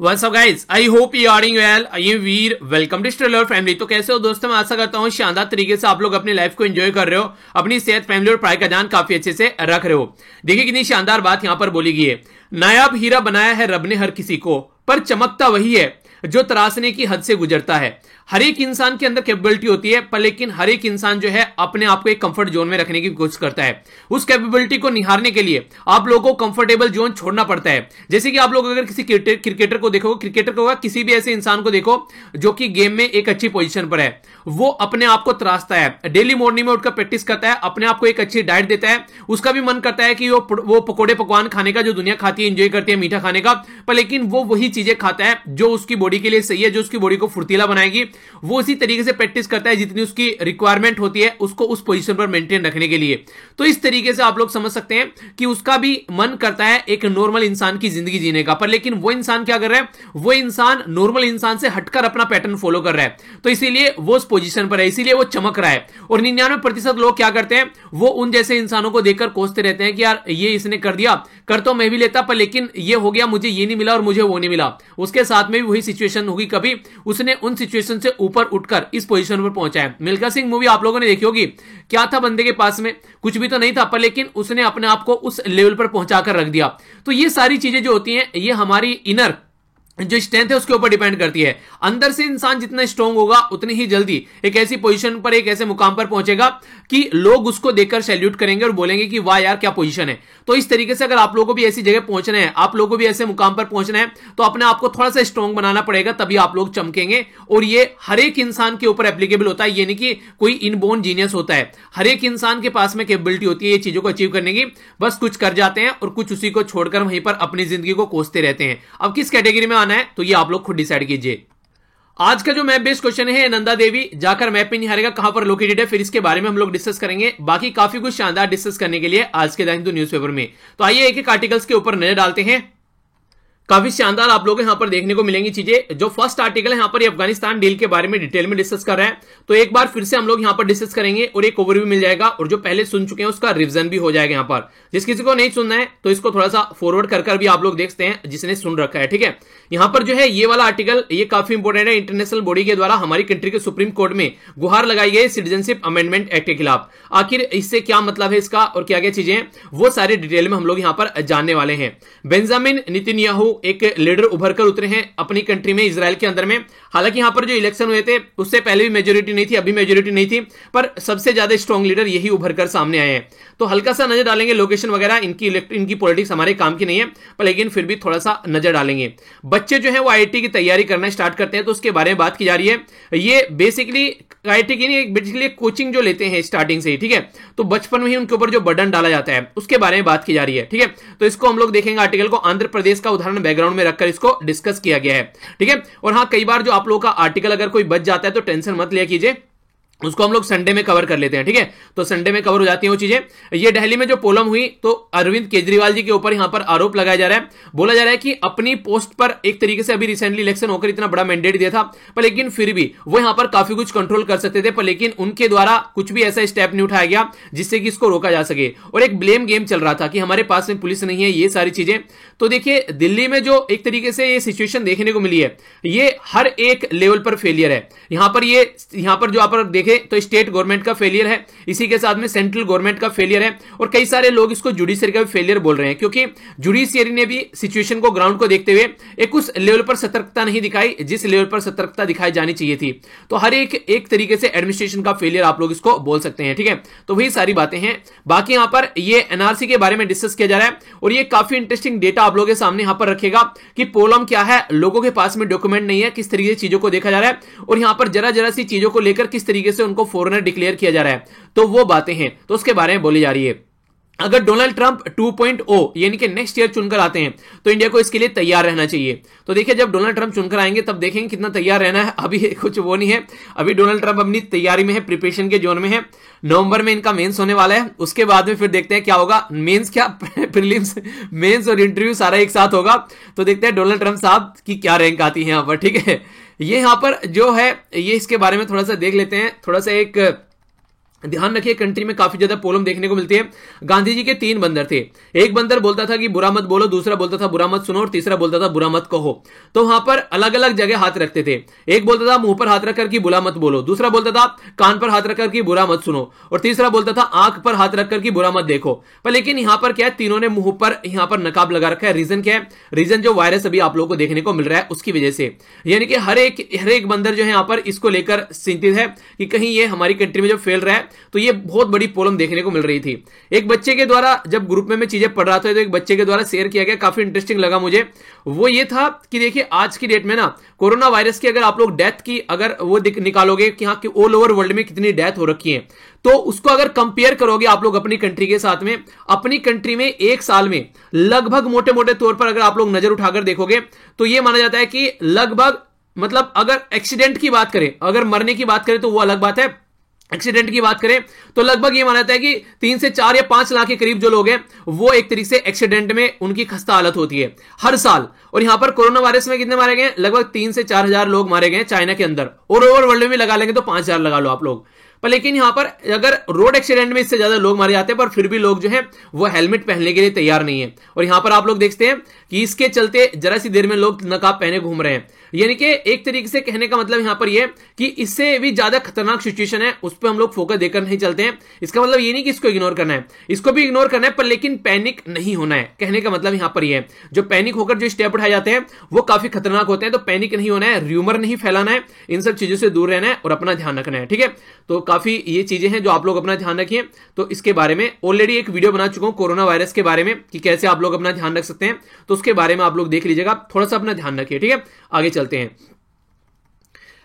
What's up guys? I hope you are doing well. I am Veer. Welcome to stellar family. तो कैसे हो दोस्तों? मैं आशा करता हूँ शानदार तरीके से आप लोग अपनी लाइफ को एंजॉय कर रहे हो, अपनी सेहत, फैमिली और पढ़ाई का ध्यान काफी अच्छे से रख रहे हो। देखिए कितनी शानदार बात यहाँ पर बोली गई है। नायाब हीरा बनाया है रब ने हर किसी को, पर चमकता वही है जो तराशने की हद से गुजरता है। हर एक इंसान के अंदर कैपेबिलिटी होती है, पर लेकिन हर एक इंसान जो है अपने आप को एक कंफर्ट जोन में रखने की कोशिश करता है। उस कैपेबिलिटी को निहारने के लिए आप लोगों को कंफर्टेबल जोन छोड़ना पड़ता है। जैसे कि आप लोग अगर किसी क्रिकेटर को देखो, क्रिकेटर को किसी भी ऐसे इंसान को देखो जो कि गेम में एक अच्छी पोजीशन पर है, वो अपने आप को तराशता है, डेली मॉर्निंग में उठकर प्रैक्टिस करता है, अपने आप को एक अच्छी डाइट देता है। उसका भी मन करता है कि वो पकोड़े पकवान खाने का जो दुनिया खाती है, एंजॉय करती है मीठा खाने का, पर लेकिन वो वही चीजें खाता है जो उसकी बॉडी के लिए सही है, जो उसकी बॉडी को फुर्तीला बनाएगी। वो उसी तरीके से प्रैक्टिस करता है जितनी उसकी रिक्वायरमेंट होती है उसको उस पोजीशन पर मेंटेन रखने के लिए। तो इस तरीके से आप लोग समझ सकते हैं कि उसका भी मन करता है एक नॉर्मल इंसान की जिंदगी जीने का, पर लेकिन वो इंसान क्या कर रहा है, वो इंसान नॉर्मल इंसान से हटकर अपना पैटर्न फॉलो कर रहा है। तो इसीलिए वो उस पोजीशन पर है, इसीलिए वो चमक रहा है। और 99% लोग क्या करते हैं, वो उन जैसे इंसानों को देखकर कोसते रहते हैं कि यार ये इसने कर दिया, कर तो मैं भी लेता, पर लेकिन ये हो गया, मुझे ये नहीं मिला और मुझे वो नहीं मिला। उसके साथ में भी वही सिचुएशन होगी, कभी उसने उन सिचुएशन से ऊपर उठकर इस पोजीशन पर पहुंचा है। मिल्खा सिंह मूवी आप लोगों ने देखी होगी। क्या था बंदे के पास में? कुछ भी तो नहीं था, पर लेकिन उसने अपने आप को उस लेवल पर पहुंचाकर रख दिया। तो ये सारी चीजें जो होती हैं, ये हमारी इनर जो स्ट्रेंथ है उसके ऊपर डिपेंड करती है। अंदर से इंसान जितना स्ट्रांग होगा उतनी ही जल्दी एक ऐसी पोजीशन पर, एक ऐसे मुकाम पर पहुंचेगा कि लोग उसको देखकर सैल्यूट करेंगे और बोलेंगे कि वाह यार क्या पोजीशन है। तो इस तरीके से अगर आप लोगों को भी ऐसी जगह पहुंचना है, आप लोगों को भी ऐसे मुकाम पर पहुंचना है, तो अपने आप को थोड़ा सा स्ट्रांग बनाना पड़ेगा, तभी आप लोग चमकेंगे। और ये हर एक इंसान के ऊपर एप्लीकेबल होता है, ये नहीं कि कोई इनबोर्न जीनियस होता है। हर एक इंसान के पास में कैपेबिलिटी होती है ये चीजों को अचीव करने की, बस कुछ कर जाते हैं और कुछ उसी को छोड़कर वहीं पर अपनी जिंदगी को कोसते रहते हैं। अब किस कैटेगरी में आना है तो ये आप लोग खुद डिसाइड कीजिए। आज का जो मैप बेस्ड क्वेश्चन है, नंदा देवी जाकर मैप में निहारेगा कहां पर लोकेटेड है, फिर इसके बारे में हम लोग डिस्कस करेंगे। बाकी काफी कुछ शानदार डिस्कस करने के लिए आज के द हिंदू न्यूज़पेपर में। तो आइए एक एक आर्टिकल्स के ऊपर नजर डालते हैं। काफी शानदार आप लोग यहां पर देखने को मिलेंगी चीजें। जो फर्स्ट आर्टिकल है यहां पर अफगानिस्तान डील के बारे में डिटेल में डिस्कस कर रहा है, तो एक बार फिर से हम लोग यहां पर डिस्कस करेंगे और एक ओवरव्यू मिल जाएगा, और जो पहले सुन चुके हैं उसका रिवीजन भी हो जाएगा। यहां पर जिस किसी को नहीं सुनना है तो इसको थोड़ा सा फॉरवर्ड कर भी आप लोग देखते हैं जिसने सुन रखा है, ठीक है। यहां पर जो है ये वाला आर्टिकल ये काफी इंपॉर्टेंट है। इंटरनेशनल बॉडी के द्वारा हमारी कंट्री के सुप्रीम कोर्ट में गुहार लगाई गई सिटीजनशिप अमेंडमेंट एक्ट के खिलाफ। आखिर इससे क्या मतलब है इसका और क्या क्या चीजें हैं, वो सारे डिटेल में हम लोग यहां पर जानने वाले हैं। बेंजामिन नेतन्याहू एक लीडर उभरकर उतरे हैं अपनी कंट्री में, इजराइल के अंदर में। हालांकि यहां पर जो इलेक्शन हुए थे उससे पहले भी मेजोरिटी नहीं थी, अभी मेजोरिटी नहीं थी, पर सबसे ज्यादा स्ट्रॉन्ग लीडर यही उभरकर सामने आए हैं। तो हल्का सा नजर डालेंगे लोकेशन वगैरह, इनकी पॉलिटिक्स हमारे काम की नहीं है, पर लेकिन फिर भी थोड़ा सा नजर डालेंगे। बच्चे जो है वो आईआईटी की तैयारी करना स्टार्ट करते हैं, तो उसके बारे में बात की जा रही है। ये बेसिकली आईआईटी की नहीं, बेसिकली कोचिंग जो लेते हैं स्टार्टिंग से ही, ठीक है, तो बचपन में ही उनके ऊपर जो बर्डन डाला जाता है उसके बारे में बात की जा रही है, ठीक है। तो इसको हम लोग देखेंगे आर्टिकल को, आंध्र प्रदेश का उदाहरण बैकग्राउंड में रखकर इसको डिस्कस किया गया है, ठीक है। और हाँ, कई बार जो आप लोगों का आर्टिकल अगर कोई बच जाता है तो टेंशन मत लिया कीजिए, उसको हम लोग संडे में कवर कर लेते हैं, ठीक है। तो संडे में कवर हो जाती है वो चीजें। ये दिल्ली में जो पोलम हुई, तो अरविंद केजरीवाल जी के ऊपर यहां पर आरोप लगाया जा रहा है। बोला जा रहा है कि अपनी पोस्ट पर एक तरीके से अभी रिसेंटली इलेक्शन होकर इतना बड़ा मैंडेट दिया था, पर लेकिन फिर भी वो यहां पर काफी कुछ कंट्रोल कर सकते थे, पर लेकिन उनके द्वारा कुछ भी ऐसा स्टेप नहीं उठाया गया जिससे कि इसको रोका जा सके। और एक ब्लेम गेम चल रहा था कि हमारे पास में पुलिस नहीं है, ये सारी चीजें। तो देखिए दिल्ली में जो एक तरीके से ये सिचुएशन देखने को मिली है, ये हर एक लेवल पर फेलियर है। यहां पर जो आप देखें तो स्टेट गवर्नमेंट का फेलियर है, इसी के साथ में सेंट्रल गवर्नमेंट का फेलियर है, और कई सारे लोग इसको जुडिशियरी का फेलियर बोल रहे हैं, क्योंकि जुडिशियरी ने भी सिचुएशन को, ग्राउंड को देखते हुए एक उस लेवल पर सतर्कता नहीं दिखाई जिस लेवल पर सतर्कता दिखाई जानी चाहिए थी। तो हर एक तरीके से एडमिनिस्ट्रेशन का फेलियर आप लोग इसको बोल सकते हैं, ठीक है। तो वही सारी बातें हैं। बाकी यहां पर ये एनआरसी के बारे में डिस्कस किया जा रहा है, और ये काफी इंटरेस्टिंग डेटा आप लोगों के सामने यहां पर रखेगा कि पोलम क्या है, लोगों के पास में डॉक्यूमेंट नहीं है, किस तरीके से चीजों को देखा जा रहा है, और यहां पर जरा सी चीजों को लेकर किस तरीके से उनको फॉरेनर डिक्लेयर किया जा रहा है। तो वो बातें हैं, तो उसके बारे में बोली जा रही है। अगर डोनाल्ड ट्रंप 2.0 यानी कि नेक्स्ट ईयर चुनकर आते हैं तो इंडिया को इसके लिए तैयार रहना चाहिए। तो देखिए जब डोनाल्ड ट्रंप चुनकर आएंगे तब देखेंगे कितना तैयार रहना है। अभी कुछ वो नहीं है, अभी डोनाल्ड ट्रंप अपनी तैयारी में है, प्रिपरेशन के जोन में है। नवंबर में इनका मेंस होने वाला है, उसके बाद में फिर देखते हैं क्या होगा। मेंस क्या प्रीलिम्स, मेंस और इंटरव्यू सारा एक साथ होगा। तो देखते हैं डोनाल्ड ट्रंप साहब की क्या रैंक आती है यहाँ पर, ठीक है। ये यहाँ पर जो है ये इसके बारे में थोड़ा सा देख लेते हैं, थोड़ा सा एक ध्यान रखिए, कंट्री में काफी ज्यादा प्रॉब्लम देखने को मिलती है। गांधी जी के 3 बंदर थे। एक बंदर बोलता था कि बुरा मत बोलो, दूसरा बोलता था बुरा मत सुनो, और तीसरा बोलता था बुरा मत कहो। तो वहां पर अलग अलग जगह हाथ रखते थे। एक बोलता था मुंह पर हाथ रखकर कि बुरा मत बोलो, दूसरा बोलता था कान पर हाथ रखकर कि बुरा मत सुनो, और तीसरा बोलता था आंख पर हाथ रखकर कि बुरा मत देखो। पर लेकिन यहां पर क्या है, तीनों ने मुंह पर यहां पर नकाब लगा रखा है। रीजन क्या है? रीजन जो वायरस अभी आप लोगों को देखने को मिल रहा है उसकी वजह से। यानी कि हर एक बंदर जो है यहां पर इसको लेकर चिंतित है कि कहीं ये हमारी कंट्री में जो फैल रहा है तो ये बहुत बड़ी प्रॉब्लम देखने को मिल रही थी। एक बच्चे के द्वारा जब ग्रुप में मैं चीजें पढ़ रहा था तो एक बच्चे के द्वारा शेयर किया गया, काफी इंटरेस्टिंग लगा मुझे। वो ये था कि देखिए आज की डेट में ना कोरोना वायरस की अगर आप लोग डेथ की अगर वो निकालोगे कि हाँ कि ऑल ओवर वर्ल्ड में कितनी डेथ हो रखी है, तो उसको अगर कंपेयर करोगे आप लोग अपनी कंट्री के साथ में, अपनी कंट्री में एक साल में लगभग मोटे मोटे तौर पर अगर आप लोग नजर उठाकर देखोगे तो ये माना जाता है कि लगभग, मतलब अगर एक्सीडेंट की बात करें, अगर मरने की बात करें तो वो अलग बात है, एक्सीडेंट की बात करें तो लगभग ये माना जाता है कि 3 से 4 या 5 लाख के करीब जो लोग हैं वो एक तरीके से एक्सीडेंट में उनकी खस्ता हालत होती है हर साल। और यहां पर कोरोना वायरस में कितने मारे गए? लगभग 3 से 4 हजार लोग मारे गए चाइना के अंदर, और ओवर वर्ल्ड में लगा लेंगे तो 5 हजार लगा लो आप लोग। पर लेकिन यहां पर अगर रोड एक्सीडेंट में इससे ज्यादा लोग मारे जाते हैं, पर फिर भी लोग जो है वो हेलमेट पहनने के लिए तैयार नहीं है। और यहां पर आप लोग देखते हैं कि इसके चलते जरा सी देर में लोग नकाब पहने घूम रहे हैं। यानी कि एक तरीके से कहने का मतलब यहां पर यह कि इससे भी ज्यादा खतरनाक सिचुएशन है, उस पर हम लोग फोकस देकर नहीं चलते हैं। इसका मतलब ये नहीं कि इसको इग्नोर करना है, इसको भी इग्नोर करना है, पर लेकिन पैनिक नहीं होना है। कहने का मतलब यहां पर यह है, जो पैनिक होकर जो स्टेप उठाए जाते हैं वो काफी खतरनाक होते हैं। तो पैनिक नहीं होना है, र्यूमर नहीं फैलाना है, इन सब चीजों से दूर रहना है और अपना ध्यान रखना है। ठीक है, तो काफी ये चीजें हैं जो आप लोग अपना ध्यान रखिए। तो इसके बारे में ऑलरेडी एक वीडियो बना चुका हूं कोरोना वायरस के बारे में कि कैसे आप लोग अपना ध्यान रख सकते हैं, तो उसके बारे में आप लोग देख लीजिएगा, थोड़ा सा अपना ध्यान रखिए। ठीक है, आगे चलते हैं।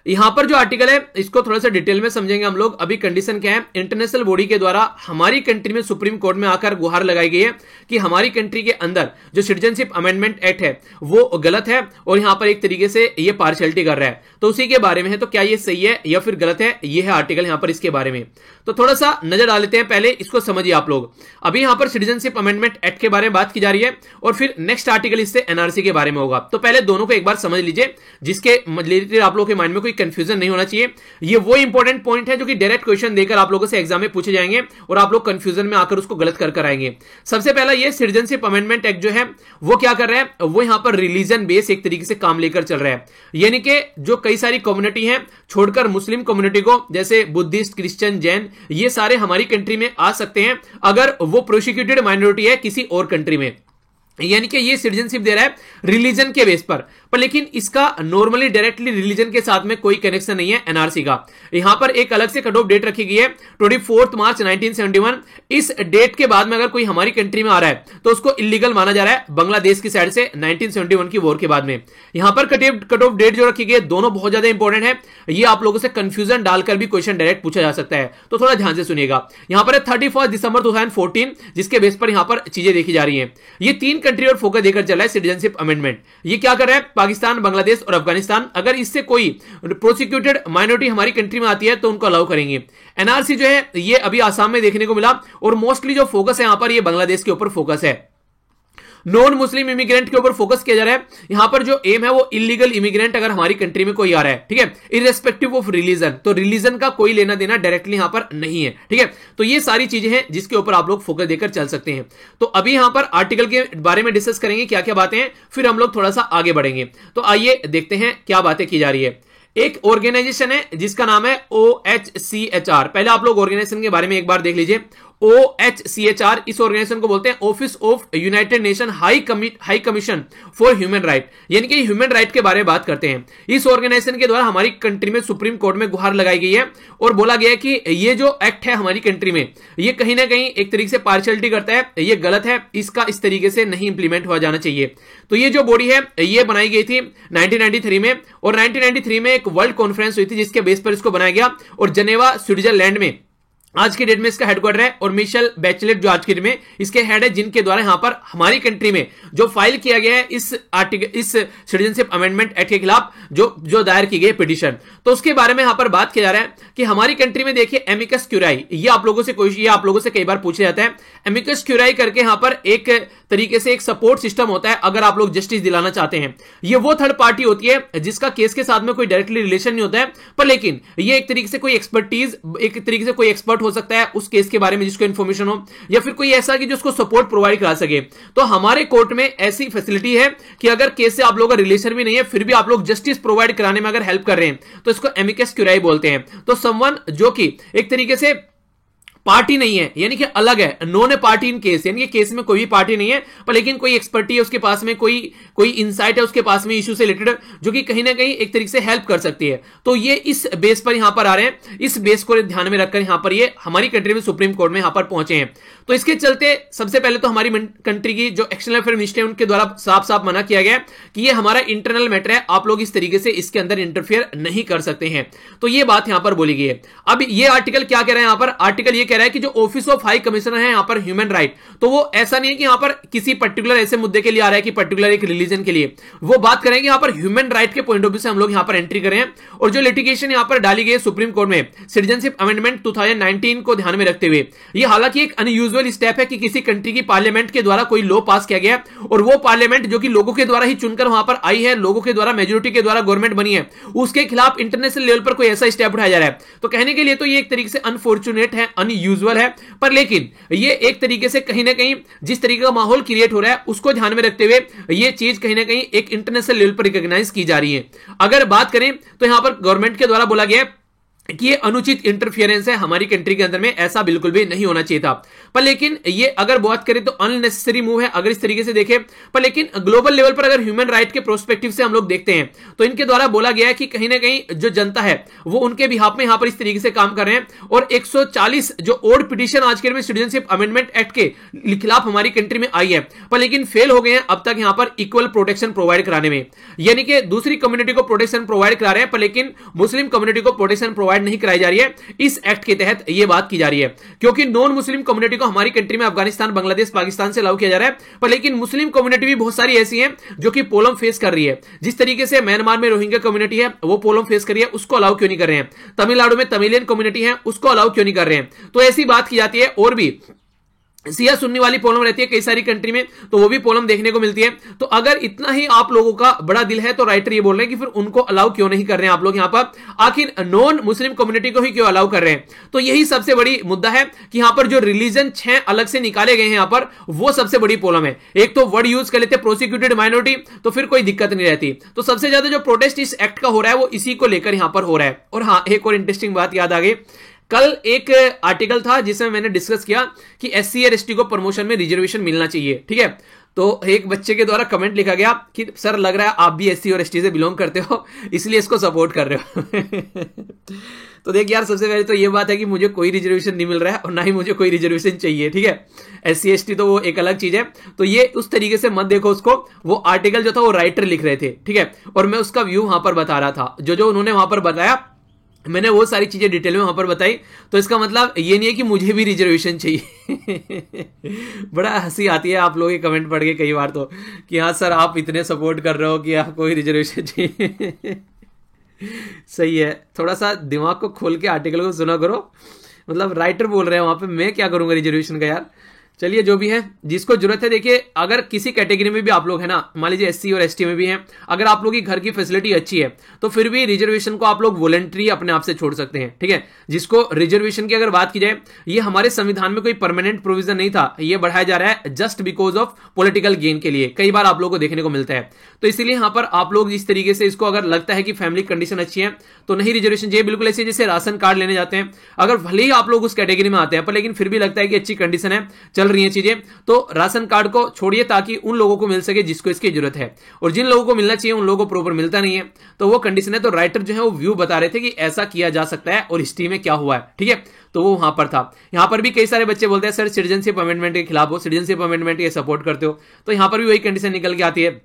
यहां पर जो आर्टिकल है इसको थोड़ा सा डिटेल में समझेंगे हम लोग। अभी कंडीशन क्या है, इंटरनेशनल बॉडी के द्वारा हमारी कंट्री में सुप्रीम कोर्ट में आकर गुहार लगाई गई है कि हमारी कंट्री के अंदर जो सिटीजनशिप अमेंडमेंट एक्ट है वो गलत है और यहां पर एक तरीके से ये पार्शियलिटी कर रहा है। तो उसी के बारे में है, तो क्या ये सही है या फिर गलत है, ये है आर्टिकल यहां पर इसके बारे में। तो थोड़ा सा नजर डाल लेते हैं, पहले इसको समझिए आप लोग। अभी यहां पर सिटीजनशिप अमेंडमेंट एक्ट के बारे में बात की जा रही है और फिर नेक्स्ट आर्टिकल इससे एनआरसी के बारे में होगा। तो पहले दोनों को एक बार समझ लीजिए, जिसके रिलेटेड आप लोगों के माइंड में कोई कंफ्यूजन नहीं होना चाहिए। ये वो इंपॉर्टेंट पॉइंट है जो कि डायरेक्ट क्वेश्चन देकर आप लोगों से एग्जाम में पूछे जाएंगे और आप लोग कंफ्यूजन में आकर उसको गलत कर आएंगे। सबसे पहला ये सिटीजनशिप अमेंडमेंट एक्ट जो है वो क्या कर रहा है, वो यहां पर रिलीजन बेस एक तरीके से काम लेकर चल रहा है। यानी कि जो कई सारी कम्युनिटी है छोड़कर मुस्लिम कम्युनिटी को, जैसे बुद्धिस्ट, क्रिश्चियन, जैन, ये सारे हमारी कंट्री में आ सकते हैं अगर वो प्रोसिक्यूटेड माइनॉरिटी है किसी और कंट्री में। यानी कि ये सिटीजनशिप दे रहा है रिलीजन के बेस पर लेकिन इसका नॉर्मली डायरेक्टली रिलीजन के साथ में कोई कनेक्शन नहीं है एनआरसी का। यहां पर एक अलग से कट ऑफ डेट रखी गई है 24 मार्च 1971। इस डेट के बाद में अगर कोई हमारी कंट्री में आ रहा है तो उसको इलीगल माना जा रहा है बांग्लादेश की साइड से 1971 की वॉर के बाद में। यहां पर कट ऑफ डेट जो रखी गई है दोनों बहुत ज्यादा इंपॉर्टेंट है, ये आप लोगों से कंफ्यूजन डालकर भी क्वेश्चन डायरेक्ट पूछा जा सकता है, तो थोड़ा ध्यान से सुनिएगा। यहां पर 31 दिसंबर 2014 जिसके बेस पर यहां पर चीजें देखी जा रही है। ये 3 कंट्री और फोकस देकर चला है सिटीजनशिप अमेंडमेंट। ये क्या कर रहा है, पाकिस्तान, बांग्लादेश और अफगानिस्तान, अगर इससे कोई प्रोसिक्यूटेड माइनॉरिटी हमारी कंट्री में आती है तो उनको अलाउ करेंगे। एनआरसी जो है ये अभी आसाम में देखने को मिला और मोस्टली जो फोकस है यहां पर ये बांग्लादेश के ऊपर फोकस है, नॉन मुस्लिम इमिग्रेंट के ऊपर फोकस किया जा रहा है। यहां पर जो एम है वो इलीगल इमिग्रेंट अगर हमारी कंट्री में कोई आ रहा है, ठीक है, इररेस्पेक्टिव ऑफ रिलीजन, तो रिलीजन का कोई लेना देना डायरेक्टली यहां पर नहीं है। ठीक है, तो ये सारी चीजें हैं जिसके ऊपर आप लोग फोकस देकर चल सकते हैं। तो अभी यहां पर आर्टिकल के बारे में डिस्कस करेंगे क्या क्या बातें हैं, फिर हम लोग थोड़ा सा आगे बढ़ेंगे। तो आइए देखते हैं क्या बातें की जा रही है। एक ऑर्गेनाइजेशन है जिसका नाम है OHCHR। पहले आप लोग ऑर्गेनाइजेशन के बारे में एक बार देख लीजिए। OHCHR इस ऑर्गेनाइजेशन को बोलते हैं office of United nation high commission for human right, यानी कि ह्यूमन राइट के बारे में बात करते हैं। इस ऑर्गेनाइजेशन के द्वारा हमारी कंट्री में सुप्रीम कोर्ट में गुहार लगाई गई है और बोला गया है कि ये जो एक्ट है हमारी कंट्री में ये कहीं ना कहीं एक तरीके से पार्शियलिटी करता है, ये गलत है, इसका इस तरीके से नहीं इंप्लीमेंट हुआ जाना चाहिए। तो ये जो बॉडी है ये बनाई गई थी 1993 में और 1993 में एक वर्ल्ड कॉन्फ्रेंस हुई थी जिसके बेस पर इसको बनाया गया और जेनेवा स्विट्जरलैंड में आज की डेट में इसका हेडक्वार्टर है और मिशेल बैचलेट जो आज की डेट में इसके हेड है, जिनके द्वारा यहां पर हमारी कंट्री में जो फाइल किया गया है इस सिटीजनशिप अमेंडमेंट एक्ट के खिलाफ जो दायर की गई पिटीशन, तो उसके बारे में यहां पर बात किया जा रहा है कि हमारी कंट्री में देखिए एमिकस क्यूराई, ये आप लोगों से कई बार पूछा जाता है। एमिकस क्यूराई करके यहां पर एक तरीके से एक सपोर्ट सिस्टम होता है अगर आप लोग जस्टिस दिलाना चाहते हैं। ये वो थर्ड पार्टी होती है जिसका केस के साथ में कोई डायरेक्टली रिलेशन नहीं होता है, पर लेकिन ये एक तरीके से कोई एक्सपर्ट हो सकता है उस केस के बारे में जिसको इन्फॉर्मेशन हो, या फिर कोई ऐसा कि जो उसको सपोर्ट प्रोवाइड करा सके। तो हमारे कोर्ट में ऐसी फैसिलिटी है कि अगर केस से आप लोगों का रिलेशन भी नहीं है फिर भी आप लोग जस्टिस प्रोवाइड कराने में अगर हेल्प कर रहे हैं तो इसको एमिकस क्यूराई बोलते हैं। तो समवन जो कि एक तरीके से पार्टी नहीं है, यानी कि अलग है, non A party in case, यानी कि केस में कोई भी पार्टी नहीं है, पर लेकिन कोई एक्सपर्टी है उसके पास में, कोई इंसाइट है उसके पास में इशू से रिलेटेड, जो कि कहीं ना कहीं एक तरीके से हेल्प कर सकती है। तो ये इस बेस पर यहां पर आ रहे हैं, इस बेस को ध्यान में रखकर यहां पर ये हमारी कंट्री में सुप्रीम कोर्ट में यहां पर पहुंचे हैं। तो इसके चलते सबसे पहले तो हमारी कंट्री की जो एक्सटर्नल अफेयर मिनिस्टर है उनके द्वारा साफ साफ मना किया गया कि ये हमारा इंटरनल मैटर है, आप लोग इस तरीके से इसके अंदर इंटरफेयर नहीं कर सकते हैं। तो ये बात यहां पर बोली गई है। अब ये आर्टिकल क्या कह रहा है, यहां पर आर्टिकल ये कह रहा है कि जो ऑफिस ऑफ हाई कमिश्नर है यहां पर ह्यूमन राइट, तो वो ऐसा नहीं है कि यहां पर किसी पर्टिकुलर ऐसे मुद्दे के लिए आ रहा है कि पर्टिकुलर एक रिलीजन के लिए, वो बात करेंगे यहां पर ह्यूमन राइट के पॉइंट ऑफ व्यू से हम लोग यहां पर एंट्री करें। और जो लिटिगेशन यहां पर डाली गई है सुप्रीम कोर्ट में सिटीजनशिप अमेंडमेंट 2019 को ध्यान में रखते हुए, ये हालांकि एक अनयूजुअल स्टेप है कि किसी कंट्री की पार्लियामेंट के द्वारा कोई लॉ पास किया गया और वो पार्लियामेंट जो कि लोगों के द्वारा ही चुनकर वहां पर आई है, लोगों के द्वारा मेजोरिटी के द्वारा गवर्नमेंट बनी है, उसके खिलाफ इंटरनेशनल लेवल पर कोई ऐसा स्टेप उठाया जा रहा है। तो कहने के लिए तो ये एक तरीके से अनफॉर्चुनेट है, अनयूजुअल है, पर लेकिन ये एक तरीके से कहीं ना कहीं जिस तरीके का माहौल क्रिएट हो रहा है उसको ध्यान में रखते हुए ये चीज कहीं ना कहीं एक इंटरनेशनल लेवल पर रिकॉग्नाइज की जा रही है। अगर बात करें तो यहां पर गवर्नमेंट के द्वारा बोला गया है कि ये अनुचित इंटरफियरेंस है हमारी कंट्री के अंदर में, ऐसा बिल्कुल भी नहीं होना चाहिए था। पर लेकिन ये अगर बात करें तो अननेसेसरी मूव है अगर इस तरीके से देखें। पर लेकिन ग्लोबल लेवल पर अगर ह्यूमन राइट के प्रोस्पेक्टिव से हम लोग देखते हैं तो इनके द्वारा बोला गया है कि कहीं ना कहीं जो जनता है वो उनके बिहाफ में यहां पर इस तरीके से काम कर रहे हैं। और 140 जो ओड पिटिशन आज के में सिटीजनशिप अमेंडमेंट एक्ट के खिलाफ हमारी कंट्री में आई है, पर लेकिन फेल हो गए हैं अब तक यहां पर इक्वल प्रोटेक्शन प्रोवाइड कराने में, यानी कि दूसरी कम्युनिटी को प्रोटेक्शन प्रोवाइड करा रहे हैं पर लेकिन मुस्लिम कम्युनिटी को प्रोटेक्शन प्रोवाइड नहीं कराई जा रही है। इस एक्ट के तहत यह बात की जा रही है क्योंकि नॉन मुस्लिम कम्युनिटी को हमारी कंट्री में अफगानिस्तान, बांग्लादेश, पाकिस्तान से अलाउ किया जा रहा है, पर लेकिन मुस्लिम कम्युनिटी भी बहुत सारी ऐसी है जो कि प्रॉब्लम फेस कर रही है। जिस तरीके से म्यांमार में रोहिंग्या कम्युनिटी है वो प्रॉब्लम फेस कर रही है, उसको अलाउ क्यों नहीं कर रहे हैं। तमिलनाडु में तमिलियन कम्युनिटी है उसको अलाउ क्यों नहीं कर रहे हैं। तो ऐसी बात की जाती है। और भी सिया सुन्नी वाली प्रॉब्लम रहती है कई सारी कंट्री में, तो वो भी प्रॉब्लम देखने को मिलती है। तो अगर इतना ही आप लोगों का बड़ा दिल है तो राइटर ये बोल रहे हैं कि फिर उनको अलाउ क्यों नहीं कर रहे हैं आप लोग यहां पर, आखिर नॉन मुस्लिम कम्युनिटी को ही क्यों अलाउ कर रहे हैं। तो यही सबसे बड़ी मुद्दा है कि यहां पर जो रिलीजन 6 अलग से निकाले गए हैं यहां पर, वो सबसे बड़ी प्रॉब्लम है। एक तो वर्ड यूज कर लेते प्रोसिक्यूटेड माइनॉरिटी, तो फिर कोई दिक्कत नहीं रहती। तो सबसे ज्यादा जो प्रोटेस्ट इस एक्ट का हो रहा है वो इसी को लेकर यहां पर हो रहा है। और हाँ, एक और इंटरेस्टिंग बात याद आ गई, कल एक आर्टिकल था जिसमें मैंने डिस्कस किया कि एससी और एसटी को प्रमोशन में रिजर्वेशन मिलना चाहिए, ठीक है। तो एक बच्चे के द्वारा कमेंट लिखा गया कि सर लग रहा है आप भी एससी और एसटी से बिलोंग करते हो इसलिए इसको सपोर्ट कर रहे हो तो देख यार, सबसे पहले तो ये बात है कि मुझे कोई रिजर्वेशन नहीं मिल रहा है और ना ही मुझे कोई रिजर्वेशन चाहिए, ठीक है। एससी एसटी तो वो एक अलग चीज है, तो ये उस तरीके से मत देखो उसको। वो आर्टिकल जो था वो राइटर लिख रहे थे, ठीक है, और मैं उसका व्यू वहां पर बता रहा था। जो उन्होंने वहां पर बताया मैंने वो सारी चीजें डिटेल में वहां पर बताई। तो इसका मतलब ये नहीं है कि मुझे भी रिजर्वेशन चाहिए बड़ा हंसी आती है आप लोगों के कमेंट पढ़ के कई बार तो, कि हाँ सर आप इतने सपोर्ट कर रहे हो कि आपको ही रिजर्वेशन चाहिए सही है, थोड़ा सा दिमाग को खोल के आर्टिकल को सुना करो। मतलब राइटर बोल रहे हैं वहां पे, मैं क्या करूंगा रिजर्वेशन का यार। चलिए जो भी है, जिसको जरूरत है, देखिए अगर किसी कैटेगरी में भी आप लोग है ना, मान लीजिए एससी और एसटी में भी हैं, अगर आप लोग की घर की फैसिलिटी अच्छी है तो फिर भी रिजर्वेशन को आप लोग वॉलंटरी अपने आप से छोड़ सकते हैं, ठीक है। जिसको रिजर्वेशन की अगर बात की जाए, ये हमारे संविधान में कोई परमानेंट प्रोविजन नहीं था, ये बढ़ाया जा रहा है just because of political gain के लिए, कई बार आप लोग को देखने को मिलता है। तो इसीलिए यहां पर आप लोग जिस तरीके से इसको अगर लगता है कि फैमिली कंडीशन अच्छी है तो नहीं रिजर्वेशन चाहिए, बिल्कुल ऐसे जैसे राशन कार्ड लेने जाते हैं, अगर भले ही आप लोग उस कैटेगरी में आते हैं पर लेकिन फिर भी लगता है कि अच्छी कंडीशन है, चल रही है चीजें, तो राशन कार्ड को छोड़िए ताकि उन लोगों को मिल सके जिसको इसकी जरूरत है। और जिन लोगों को मिलना चाहिए उन लोगों को प्रॉपर मिलता नहीं है, तो वो कंडीशन है। तो राइटर जो है वो व्यू बता रहे थे कि ऐसा किया जा सकता है और हिस्ट्री में क्या हुआ है, ठीक है। तो वो वहां पर था। यहां पर भी कई सारे बच्चे बोलते हैं सर सिटीजनशिप अमेंडमेंट के खिलाफ हो, सिटीजनशिप अमेंडमेंट ये सपोर्ट करते हो, तो यहां पर भी वही कंडीशन निकल के आती है।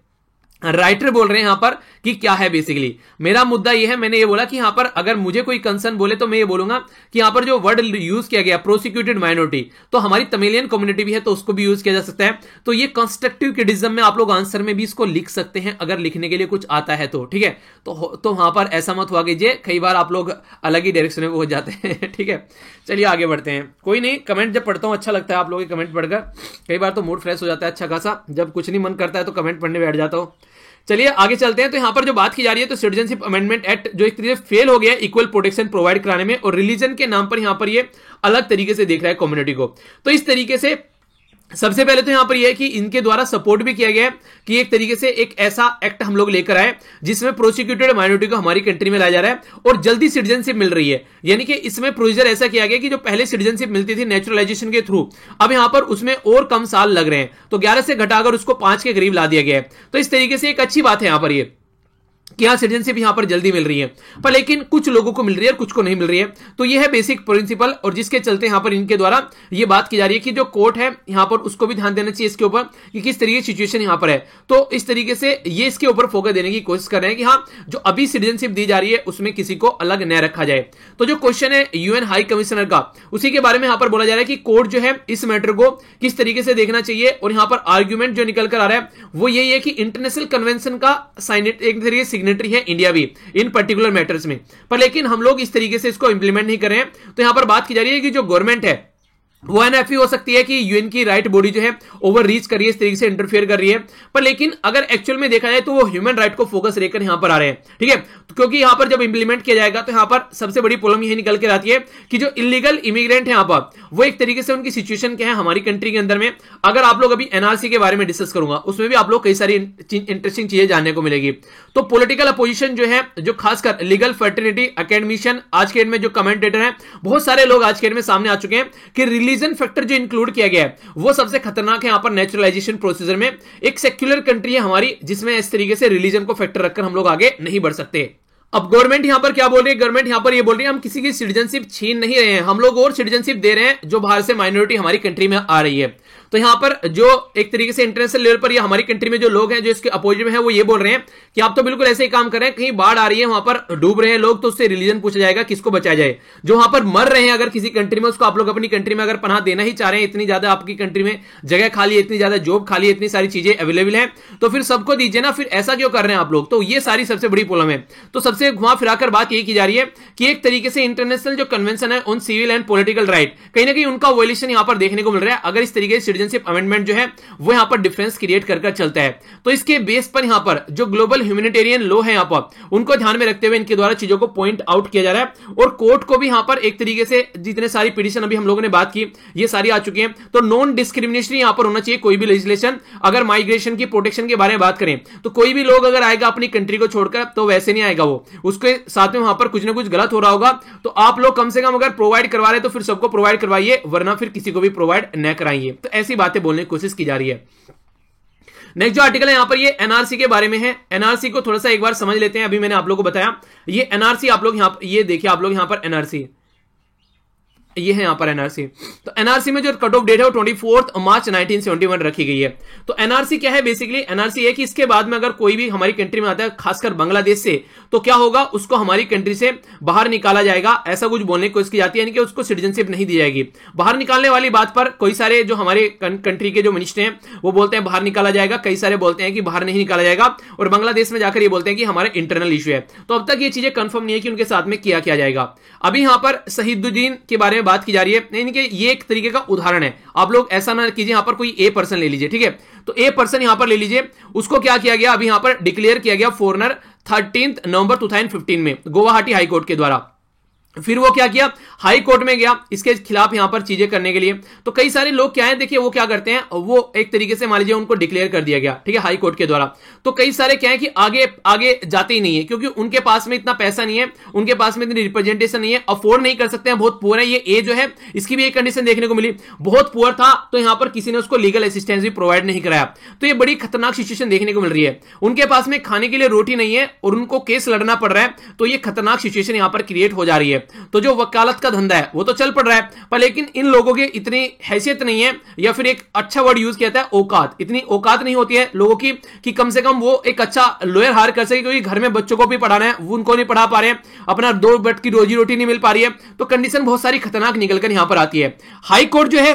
राइटर बोल रहे हैं यहां पर कि क्या है बेसिकली मेरा मुद्दा यह है, मैंने ये बोला कि यहां पर अगर मुझे कोई कंसर्न बोले तो मैं ये बोलूंगा कि यहां पर जो वर्ड यूज किया गया प्रोसिक्यूटेड माइनॉरिटी, तो हमारी तमिलियन कम्युनिटी भी है तो उसको भी यूज किया जा सकता है। तो ये कंस्ट्रक्टिव क्रिटिसिज्म में आप लोग आंसर में भी इसको लिख सकते हैं अगर लिखने के लिए कुछ आता है तो, ठीक है। तो वहां पर ऐसा मत हुआ कीजिए, कई बार आप लोग अलग ही डायरेक्शन में हो जाते हैं, ठीक है। चलिए आगे बढ़ते हैं। कोई नहीं, कमेंट जब पढ़ता हूं अच्छा लगता है आप लोगों के कमेंट पढ़कर, कई बार तो मूड फ्रेश हो जाता है अच्छा खासा, जब कुछ नहीं मन करता है तो कमेंट पढ़ने बैठ जाता हूं। चलिए आगे चलते हैं। तो यहां पर जो बात की जा रही है, तो सिटीजनशिप अमेंडमेंट एक्ट जो एक तरीके से फेल हो गया इक्वल प्रोटेक्शन प्रोवाइड कराने में, और रिलीजन के नाम पर यहां पर ये अलग तरीके से देख रहा है कम्युनिटी को। तो इस तरीके से सबसे पहले तो यहां पर यह है कि इनके द्वारा सपोर्ट भी किया गया है कि एक तरीके से एक ऐसा एक्ट हम लोग लेकर आए जिसमें प्रोसिक्यूटेड माइनॉरिटी को हमारी कंट्री में लाया जा रहा है और जल्दी सिटीजनशिप मिल रही है। यानी कि इसमें प्रोसीजर ऐसा किया गया कि जो पहले सिटीजनशिप मिलती थी नेचुरलाइजेशन के थ्रू, अब यहां पर उसमें और कम साल लग रहे हैं, तो 11 से घटाकर उसको 5 के करीब ला दिया गया है। तो इस तरीके से एक अच्छी बात है यहां पर ये कि यहां सिटीजनशिप यहां पर जल्दी मिल रही है, पर लेकिन कुछ लोगों को मिल रही है और कुछ को नहीं मिल रही है। तो यह है बेसिक प्रिंसिपल, और जिसके चलते यहां पर इनके द्वारा यह बात की जा रही है कि जो कोर्ट है यहां पर उसको भी ध्यान देना चाहिए इसके ऊपर कि किस तरीके की सिचुएशन यहां पर है। तो इस तरीके से ये इसके ऊपर फोकस देने की कोशिश कर रहे हैं कि हाँ, जो अभी सिटीजनशिप दी जा रही है उसमें किसी को अलग न रखा जाए। तो जो क्वेश्चन है यूएन हाई कमिश्नर का, उसी के बारे में यहां पर बोला जा रहा है कि कोर्ट जो है इस मैटर को किस तरीके से देखना चाहिए। और यहां पर आर्ग्यूमेंट जो निकल कर आ रहा है वो यही है कि इंटरनेशनल कन्वेंशन का एक तरीके सिग्नेटरी है इंडिया भी इन पर्टिकुलर मैटर्स में, पर लेकिन हम लोग इस तरीके से इसको इंप्लीमेंट नहीं कर रहे हैं। तो यहां पर बात की जा रही है कि जो गवर्नमेंट है वो एनएफई हो सकती है कि यूएन की राइट बॉडी जो है ओवर रीच कर रही है, इस तरीके से इंटरफेयर कर रही है, पर लेकिन अगर एक्चुअल में देखा जाए तो वो ह्यूमन राइट को फोकस लेकर यहां पर आ रहे हैं। ठीक है, तो क्योंकि यहां पर जब इंप्लीमेंट किया जाएगा तो यहां पर सबसे बड़ी प्रॉब्लम यही निकल के आती है कि जो इलीगल इमिग्रेंट है यहां पर, वो एक तरीके से उनकी सिचुएशन क्या है हमारी कंट्री के अंदर में। अगर आप लोग अभी एनआरसी के बारे में डिस्कस करूंगा, उसमें भी आप लोग कई सारी इंटरेस्टिंग चीजें जानने को मिलेगी। तो पॉलिटिकल अपोजिशन जो है, जो खासकर लीगल फर्टिलिटी एकेडमिशियन, आज के डेट में जो कमेंटेटर हैं, बहुत सारे लोग आज के डेट में सामने आ चुके हैं कि रिलीजन फैक्टर जो इंक्लूड किया गया है वो सबसे खतरनाक है यहां पर नेचुरलाइजेशन प्रोसीजर में। एक सेक्युलर कंट्री है हमारी जिसमें इस तरीके से रिलीजन को फैक्टर रखकर हम लोग आगे नहीं बढ़ सकते। अब गवर्नमेंट यहां पर क्या बोल रही है, गवर्नमेंट यहां पर ये बोल रही है हम किसी की सिटीजनशिप छीन नहीं रहे हैं, हम लोग और सिटीजनशिप दे रहे हैं जो बाहर से माइनॉरिटी हमारी कंट्री में आ रही है। तो यहां पर जो एक तरीके से इंटरनेशनल लेवल पर या हमारी कंट्री में जो लोग हैं जो इसके अपोजिट में है, वो ये बोल रहे हैं कि आप तो बिल्कुल ऐसे ही काम कर रहे हैं, कहीं बाढ़ आ रही है वहां पर डूब रहे हैं लोग, तो उससे रिलीजन पूछा जाएगा किसको बचाया जाए। जो वहां पर मर रहे हैं अगर किसी कंट्री में, उसको आप लोग अपनी कंट्री में अगर पनाह देना ही चाह रहे हैं, इतनी ज्यादा आपकी कंट्री में जगह खाली है, इतनी ज्यादा जॉब खाली है, इतनी सारी चीजें अवेलेबल है, तो फिर सबको दीजिए ना, फिर ऐसा क्यों कर रहे हैं आप लोग। तो ये सारी सबसे बड़ी प्रॉब्लम है। तो सबसे घुमा फिराकर बात यही की जा रही है कि एक तरीके से इंटरनेशनल जो कन्वेंशन है on civil and political right, कहीं ना कहीं उनका वॉयलेशन यहां पर देखने को मिल रहा है अगर इस तरीके से सिटीजनशिप अमेंडमेंट जो है वो यहां पर डिफरेंस क्रिएट कर चलता है। तो इसके बेस पर यहां पर जो ग्लोबल ह्यूमैनिटेरियन लॉ है यहां पर उनको ध्यान में रखते हुए इनके द्वारा चीजों को पॉइंट आउट किया जा रहा है, और कोर्ट को भी यहां पर एक तरीके से जितने सारी पिटीशन अभी हम लोगों ने बात की ये सारी आ चुकी है। तो नॉन डिस्क्रिमिनेशन यहां पर होना चाहिए कोई भी लेजिस्लेशन। अगर माइग्रेशन की प्रोटेक्शन के बारे में बात करें तो कोई भी लोग अगर आएगा अपनी कंट्री को छोड़कर तो वैसे नहीं आएगा, वो उसके साथ में वहां पर कुछ ना कुछ गलत हो रहा होगा। तो आप लोग कम से कम अगर प्रोवाइड करवा रहे तो फिर सबको प्रोवाइड करवाइए, वरना फिर किसी को भी प्रोवाइड न कराइए। तो ऐसी बातें बोलने की कोशिश की जा रही है। नेक्स्ट जो आर्टिकल है यहां पर ये एनआरसी के बारे में है। एनआरसी को थोड़ा सा एक बार समझ लेते हैं। अभी मैंने आप लोगों को बताया ये एनआरसी, आप लोग यहां ये देखिए, आप लोग यहां पर एनआरसी ये है यहां पर एनआरसी। तो एनआरसी में जो कट ऑफ डेट है वो 24 मार्च 1971 रखी गई है। तो एनआरसी क्या है, बेसिकली एनआरसी है कि इसके बाद में अगर कोई भी हमारी कंट्री में आता है खासकर बांग्लादेश से, तो क्या होगा, उसको हमारी कंट्री से बाहर निकाला जाएगा, ऐसा कुछ बोलने की कोशिश की जाती है, यानी कि उसको सिटीजनशिप नहीं दी जाएगी। बाहर निकालने वाली बात पर कई सारे जो हमारे कंट्री के जो मिनिस्टर हैं वो बोलते हैं बाहर निकाला जाएगा, कई सारे बोलते हैं कि बाहर नहीं निकाला जाएगा, और बांग्लादेश में जाकर ये बोलते हैं कि हमारा इंटरनल इश्यू है। तो अब तक ये चीजें कंफर्म नहीं है कि उनके साथ में किया जाएगा। अभी यहां पर शहीदुद्दीन के बारे में बात की जा रही है, यानी कि ये एक तरीके का उदाहरण है। आप लोग ऐसा ना कीजिए, यहां पर कोई ए पर्सन ले लीजिए, ठीक है, तो ए पर्सन यहां पर ले लीजिए, उसको क्या किया गया, अभी यहां पर डिक्लेयर किया गया फॉरेनर 13 नवंबर 2015 में गुवाहाटी हाई कोर्ट के द्वारा। फिर वो क्या किया, हाई कोर्ट में गया इसके खिलाफ यहां पर चीजें करने के लिए। तो कई सारे लोग क्या है, देखिए वो क्या करते हैं, वो एक तरीके से मान लीजिए उनको डिक्लेयर कर दिया गया, ठीक है, हाई कोर्ट के द्वारा। तो कई सारे क्या है कि आगे आगे जाते ही नहीं है, क्योंकि उनके पास में इतना पैसा नहीं है, उनके पास में इतनी रिप्रेजेंटेशन नहीं है, अफोर्ड नहीं कर सकते हैं, बहुत पुअर है। ये ए जो है इसकी भी एक कंडीशन देखने को मिली, बहुत पुअर था, तो यहां पर किसी ने उसको लीगल असिस्टेंस भी प्रोवाइड नहीं कराया। तो ये बड़ी खतरनाक सिचुएशन देखने को मिल रही है। उनके पास में खाने के लिए रोटी नहीं है और उनको केस लड़ना पड़ रहा है, तो ये खतरनाक सिचुएशन यहां पर क्रिएट हो जा रही है। तो जो वकालत का धंधा है वो तो चल पड़ रहा है, पर लेकिन इन लोगों की इतनी हैसियत नहीं है, या फिर एक अच्छा वर्ड यूज किया है औकात, इतनी औकात नहीं होती है लोगों की कि कम से कम वो एक अच्छा लॉयर हायर कर सके, क्योंकि घर में बच्चों को भी पढ़ाना है, वो उनको नहीं पढ़ा पा रहे हैं, अपना 2 वक्त की रोजी रोटी नहीं मिल पा रही है। तो कंडीशन बहुत सारी खतरनाक निकलकर यहां पर आती है। हाई कोर्ट जो है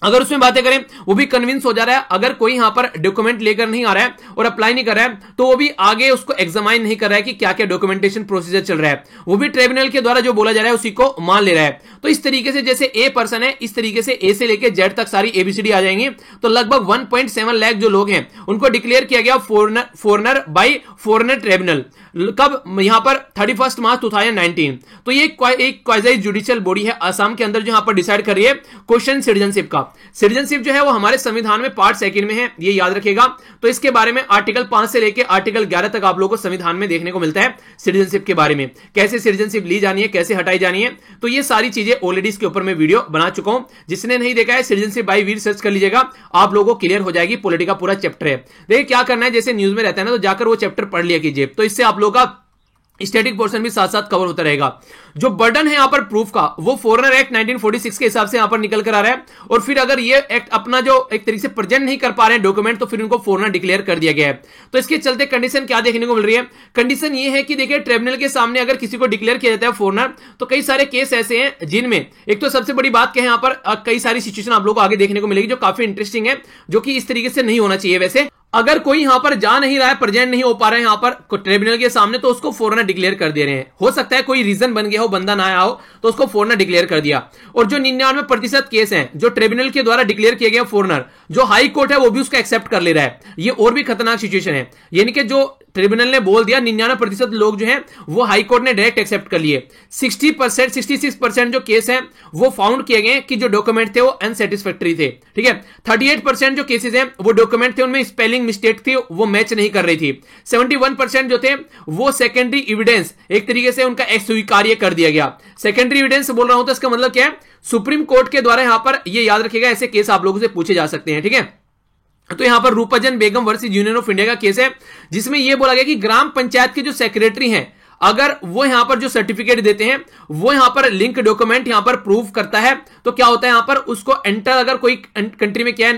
अगर उसमें बातें करें वो भी कन्विंस हो जा रहा है, अगर कोई यहां पर डॉक्यूमेंट लेकर नहीं आ रहा है और अप्लाई नहीं कर रहा है तो वो भी आगे उसको एग्जामाइन नहीं कर रहा है कि क्या क्या डॉक्यूमेंटेशन प्रोसीजर चल रहा है, वो भी ट्रिब्यूनल के द्वारा जो बोला जा रहा है उसी को मान ले रहा है। तो इस तरीके से जैसे ए पर्सन है, इस तरीके से ए से लेकर जेड तक सारी एबीसीडी आ जाएंगी। तो लगभग 1.7 लाख जो लोग हैं उनको डिक्लेयर किया गया फॉरेनर बाय फॉरेनर ट्रिब्यूनल। कब? यहां पर 31 मार्च 2019। तो ये एक क्वाज़ी जुडिशियल बॉडी है असम के अंदर जो यहां पर डिसाइड कर रही है क्वेश्चन सिटीजनशिप का। सिटीजनशिप जो है वो हमारे संविधान में पार्ट 2 में है, ये याद रखिएगा। तो इसके बारे में आर्टिकल 5 से लेकर आर्टिकल 11 तक आप लोगों को संविधान में देखने को मिलता है सिटीजनशिप के बारे में, कैसे सिटीजनशिप ली जानी है, कैसे हटाई जानी है। तो ये सारी चीजें ऑलरेडी इसके ऊपर मैं वीडियो बना चुका हूं, जिसने नहीं देखा है सिटीजनशिप बाय वीर सर्च कर लीजिएगा, आप लोगों को क्लियर हो जाएगी। पॉलिटी का पूरा चैप्टर है। देखिए क्या करना है, जैसे न्यूज में रहता है ना, तो जाकर वो चैप्टर पढ़ लिया कीजिए, तो इससे आप लोगों का स्टैटिक पोर्शन भी साथ साथ कवर होता रहेगा। जो बर्डन है यहां पर प्रूफ का, वो फॉरेनर एक्ट 1946 के हिसाब से यहां पर निकल कर आ रहा है। और फिर अगर ये एक्ट अपना जो एक तरीके से प्रेजेंट नहीं कर पा रहे हैं डॉक्यूमेंट, तो फिर उनको फॉरेनर डिक्लेयर कर दिया गया है। तो इसके चलते कंडीशन क्या देखने को मिल रही है? कंडीशन ये है कि देखिए ट्रिब्यूनल के सामने अगर किसी को डिक्लेयर किया जाता है फॉरेनर, तो कई सारे केस ऐसे हैं जिनमें एक तो सबसे बड़ी बात क्या है, यहां पर कई सारी सिचुएशन आप लोगों को आगे देखने को मिलेगी जो काफी इंटरेस्टिंग है, जो कि इस तरीके से नहीं होना चाहिए। वैसे अगर कोई यहां पर जा नहीं रहा है, प्रेजेंट नहीं हो पा रहा है यहां पर ट्रिब्यूनल के सामने, तो उसको फॉरेनर डिक्लेयर कर दे रहे हैं। हो सकता है कोई रीजन बन गया हो, बंदा ना आया हो, तो उसको फॉरेनर डिक्लेयर कर दिया। और जो 99% केस हैं जो ट्रिब्यूनल के द्वारा डिक्लेयर किए गए फॉरेनर, जो हाई कोर्ट है वो भी उसको एक्सेप्ट कर ले रहा है। ये और भी खतरनाक सिचुएशन है, यानी कि जो ट्रिब्यूनल ने बोल दिया 99% लोग जो हैं वो हाई कोर्ट ने डायरेक्ट एक्सेप्ट कर लिए। 60% 66% जो केस हैं वो फाउंड किए गए कि जो डॉक्यूमेंट थे वो अनसेटिस्फैक्टरी थे। ठीक है, 38% जो केसेस हैं वो डॉक्यूमेंट थे उनमें स्पेलिंग मिस्टेक थी, वो मैच नहीं कर रही थी। 71% जो थे वो सेकेंडरी एविडेंस एक तरीके से उनका अस्वीकार्य कर दिया गया। सेकेंडरी एविडेंस बोल रहा हूं तो इसका मतलब क्या है? सुप्रीम कोर्ट के द्वारा यहां पर ये याद रखिएगा, ऐसे केस आप लोगों से पूछे जा सकते हैं। ठीक है, तो यहां पर रूपजन बेगम वर्सेस यूनियन ऑफ इंडिया का केस है, जिसमें यह बोला गया कि ग्राम पंचायत के जो सेक्रेटरी हैं, अगर वो यहां पर जो सर्टिफिकेट देते हैं वो यहां पर लिंक डॉक्यूमेंट यहां पर प्रूव करता है, तो क्या होता है यहां पर उसको एंटर अगर कोई कंट्री में क्या है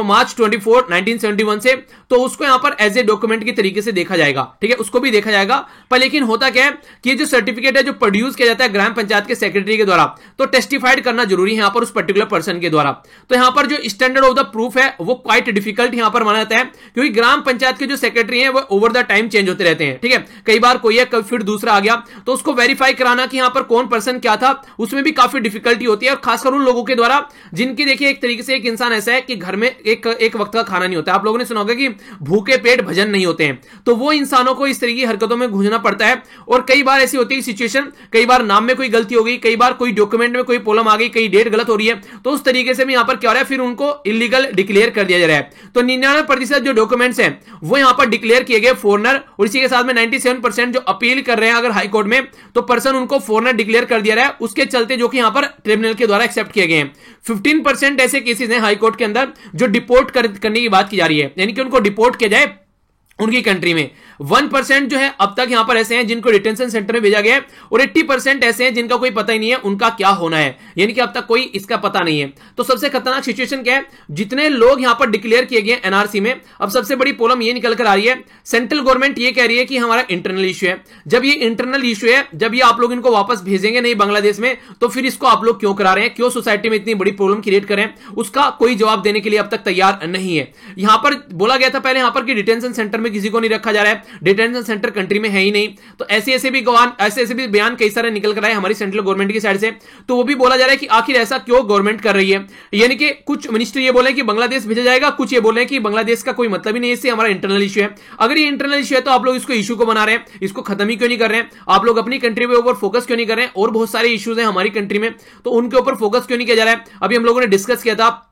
मार्च 24 1971 से, तो उसको यहां पर एज ए डॉक्यूमेंट की तरीके से देखा जाएगा। ठीक है, उसको भी देखा जाएगा। पर लेकिन होता क्या है कि ये जो सर्टिफिकेट है जो प्रोड्यूस किया जाता है ग्राम पंचायत के सेक्रेटरी के द्वारा, तो टेस्टिफाइड करना जरूरी है यहां पर उस पर्टिकुलर पर्सन के द्वारा। तो यहां पर जो स्टैंडर्ड ऑफ द प्रूफ है वो क्वाइट डिफिकल्ट यहां पर माना जाता है, क्योंकि ग्राम पंचायत के जो सेक्रेटरी हैं वो ओवर द टाइम चेंज होते रहते हैं। ठीक है, कई बार कोई है कभी फिर दूसरा आ गया, तो उसको वेरीफाई कराना कि यहां पर कौन पर्सन क्या था, उसमें भी काफी डिफिकल्टी होती है। और खासकर उन लोगों के द्वारा जिनकी देखिए एक तरीके से एक इंसान ऐसा है कि घर में एक वक्त का खाना नहीं होता। आप लोगों ने सुना होगा कि भूखे पेट भजन नहीं होते हैं, तो वो इंसानों को इस तरह की हरकतों में घुसना पड़ता है। और कई बार ऐसी होती है सिचुएशन, कई बार नाम में कोई गलती हो गई, कई बार कोई डॉक्यूमेंट में कोई प्रॉब्लम आ गई, कई डेट गलत हो रही है, तो उस तरीके से भी यहां पर क्या हो रहा है, फिर उनको इलीगल डिक्लेयर कर दिया जा रहा है। तो 99% जो डॉक्यूमेंट्स हैं वो यहां पर डिक्लेयर किए गए फॉरेनर, और इसी के साथ में 97% जो अपील कर रहे हैं अगर हाई कोर्ट में, तो पर्सन उनको फॉरेनर डिक्लेयर कर दिया रहा है, उसके चलते जो कि यहां पर ट्रिब्यूनल के द्वारा एक्सेप्ट किए गए हैं। 15% ऐसे केसेस हैं हाई कोर्ट के अंदर जो डिपोर्ट करने की बात की जा रही है, यानी कि उनको डिपोर्ट किया जाए उनकी कंट्री में। 1% जो है अब तक यहां पर ऐसे हैं जिनको डिटेंशन सेंटर में भेजा गया है, और 80% ऐसे हैं जिनका कोई पता ही नहीं है उनका क्या होना है, यानी कि अब तक कोई इसका पता नहीं है। तो सबसे खतरनाक सिचुएशन क्या है, जितने लोग यहां पर डिक्लेयर किए गए एनआरसी में, अब सबसे बड़ी प्रॉब्लम ये निकल कर आ रही है, सेंट्रल गवर्नमेंट ये कह रही है कि हमारा इंटरनल इश्यू है। जब ये इंटरनल इश्यू है, जब ये आप लोग इनको वापस भेजेंगे नहीं बांग्लादेश में, तो फिर इसको आप लोग क्यों करा रहे हैं, क्यों सोसाइटी में इतनी बड़ी प्रॉब्लम क्रिएट करें, उसका कोई जवाब देने के लिए अब तक तैयार नहीं है। यहां पर बोला गया था पहले यहां पर कि डिटेंशन सेंटर में किसी को नहीं रखा जा रहा है, डिटेंशन सेंटर कंट्री में है ही नहीं। तो ऐसे भी बयान कई सारे निकल कर आए हमारी सेंट्रल गवर्नमेंट की साइड से, तो वो भी बोला जा रहा है कि आखिर ऐसा क्यों गवर्नमेंट कर रही है। यानी कि कुछ मिनिस्टर ये बोले कि बांग्लादेश भेजा जाएगा, कुछ ये बोले कि बांग्लादेश का कोई मतलब ही नहीं, इससे हमारा इंटरनल इश्यू है। अगर ये इंटरनल इश्यू है तो आप लोग इसको इश्यू को बना रहे हैं, इसको खत्म ही क्यों नहीं कर रहे हैं, आप लोग अपनी कंट्री पे ऊपर फोकस क्यों नहीं कर रहे हैं। और बहुत सारे इश्यूज हैं हमारी कंट्री में, तो उनके ऊपर फोकस क्यों नहीं किया जा रहा है। अभी हम लोगों ने डिस्कस किया था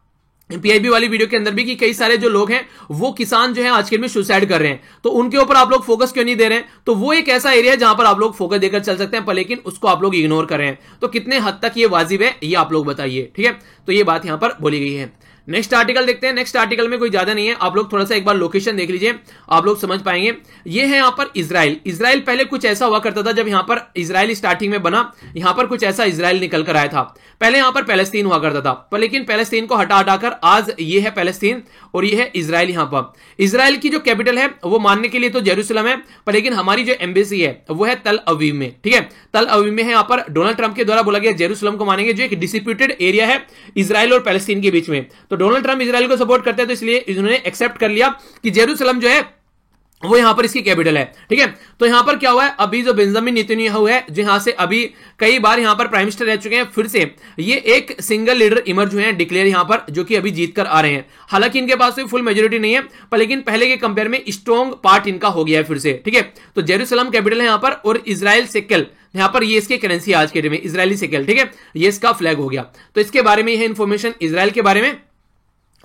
पीआईबी वाली वीडियो के अंदर भी कि कई सारे जो लोग हैं वो किसान जो है आजकल में सुसाइड कर रहे हैं, तो उनके ऊपर आप लोग फोकस क्यों नहीं दे रहे हैं। तो वो एक ऐसा एरिया है जहां पर आप लोग फोकस देकर चल सकते हैं, पर लेकिन उसको आप लोग इग्नोर कर रहे हैं। तो कितने हद तक ये वाजिब है ये आप लोग बताइए। ठीक है, तो ये बात यहां पर बोली गई है। नेक्स्ट आर्टिकल देखते हैं। नेक्स्ट आर्टिकल में कोई ज्यादा नहीं है, आप लोग थोड़ा सा एक बार लोकेशन देख लीजिए, आप लोग समझ पाएंगे। ये है यहां पर इजराइल। इजराइल पहले कुछ ऐसा हुआ करता था, जब यहां पर इजराइल स्टार्टिंग में बना, यहां पर कुछ ऐसा इजराइल निकल कर आया था। पहले यहां पर पैलेस्तीन हुआ करता था, पर लेकिन पैलेस्तीन को हटा हटाकर आज ये है पैलेस्तीन और ये है इजराइल। यहां पर इजराइल की जो कैपिटल है वो मानने के लिए तो जेरूसलम है, पर लेकिन हमारी जो एम्बेसी है वो है तल अवीव में। ठीक है, तल अवीव में है। यहां पर डोनाल्ड ट्रंप के द्वारा बोला गया जेरूसलम को मानेंगे, जो एक डिस्प्यूटेड एरिया है इजराइल और पैलेस्तीन के बीच में। तो डोनाल्ड ट्रंप इजराइल को सपोर्ट करते हैं, तो इसलिए इन्होंने एक्सेप्ट कर लिया कि जेरूसलम जो है वो यहां पर इसकी कैपिटल है। ठीक है, तो यहां पर क्या हुआ है, अभी जो बेंजामिन नेतन्याहू है, जो यहां से अभी कई बार यहां पर प्राइम मिनिस्टर रह चुके हैं, फिर से ये एक सिंगल लीडर इमर्ज हुए हैं डिक्लेयर यहां पर, जो कि अभी जीत कर आ रहे हैं। हालांकि इनके पास फुल मेजोरिटी नहीं है, पर लेकिन पहले के कंपेयर में स्ट्रॉन्ग पार्ट इनका हो गया है फिर से। ठीक है, तो जेरूसलम कैपिटल है यहां पर, और इजराइल शेकेल यहां पर ये इसकी करेंसी आज के डेट में इजरायली शेकेल। ठीक है, ये इसका फ्लैग हो गया। तो इसके बारे में यह इंफॉर्मेशन इजराइल के बारे में।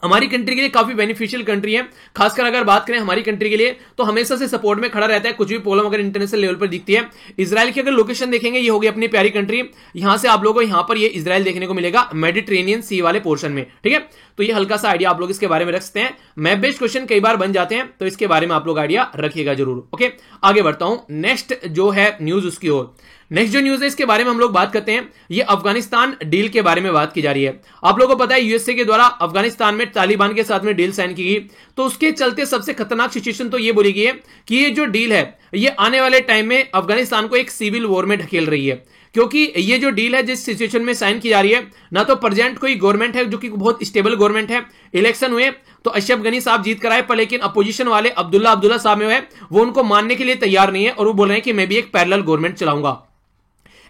हमारी कंट्री के लिए काफी बेनिफिशियल कंट्री है, खासकर अगर बात करें हमारी कंट्री के लिए, तो हमेशा से सपोर्ट में खड़ा रहता है। कुछ भी प्रॉब्लम अगर इंटरनेशनल लेवल पर दिखती है, इजराइल की अगर लोकेशन देखेंगे, ये होगी अपनी प्यारी कंट्री। यहां से आप लोगों को यहां पर ये इजराइल देखने को मिलेगा मेडिटेरेनियन सी वाले पोर्शन में। ठीक है, तो ये हल्का सा आइडिया आप लोग इसके बारे में रख सकते हैं। मैप बेस्ड क्वेश्चन कई बार बन जाते हैं, तो इसके बारे में आप लोग आइडिया रखिएगा जरूर। ओके, आगे बढ़ता हूं नेक्स्ट जो है न्यूज उसकी ओर। नेक्स्ट जो न्यूज है इसके बारे में हम लोग बात करते हैं। ये अफगानिस्तान डील के बारे में बात की जा रही है। आप लोगों को पता है यूएसए के द्वारा अफगानिस्तान में तालिबान के साथ में डील साइन की गई, तो उसके चलते सबसे खतरनाक सिचुएशन तो ये बोली गई है कि ये जो डील है ये आने वाले टाइम में अफगानिस्तान को एक सिविल वॉर में ढकेल रही है। क्योंकि ये जो डील है जिस सिचुएशन में साइन की जा रही है, ना तो प्रेजेंट कोई गवर्नमेंट है जो कि बहुत स्टेबल गवर्नमेंट है, इलेक्शन हुए तो अशरफ गनी साहब जीत कर आए, पर लेकिन अपोजिशन वाले अब्दुल्ला साहब में है वो उनको मानने के लिए तैयार नहीं है, और वो बोल रहे हैं कि मैं भी एक पैरेलल गवर्नमेंट चलाऊंगा।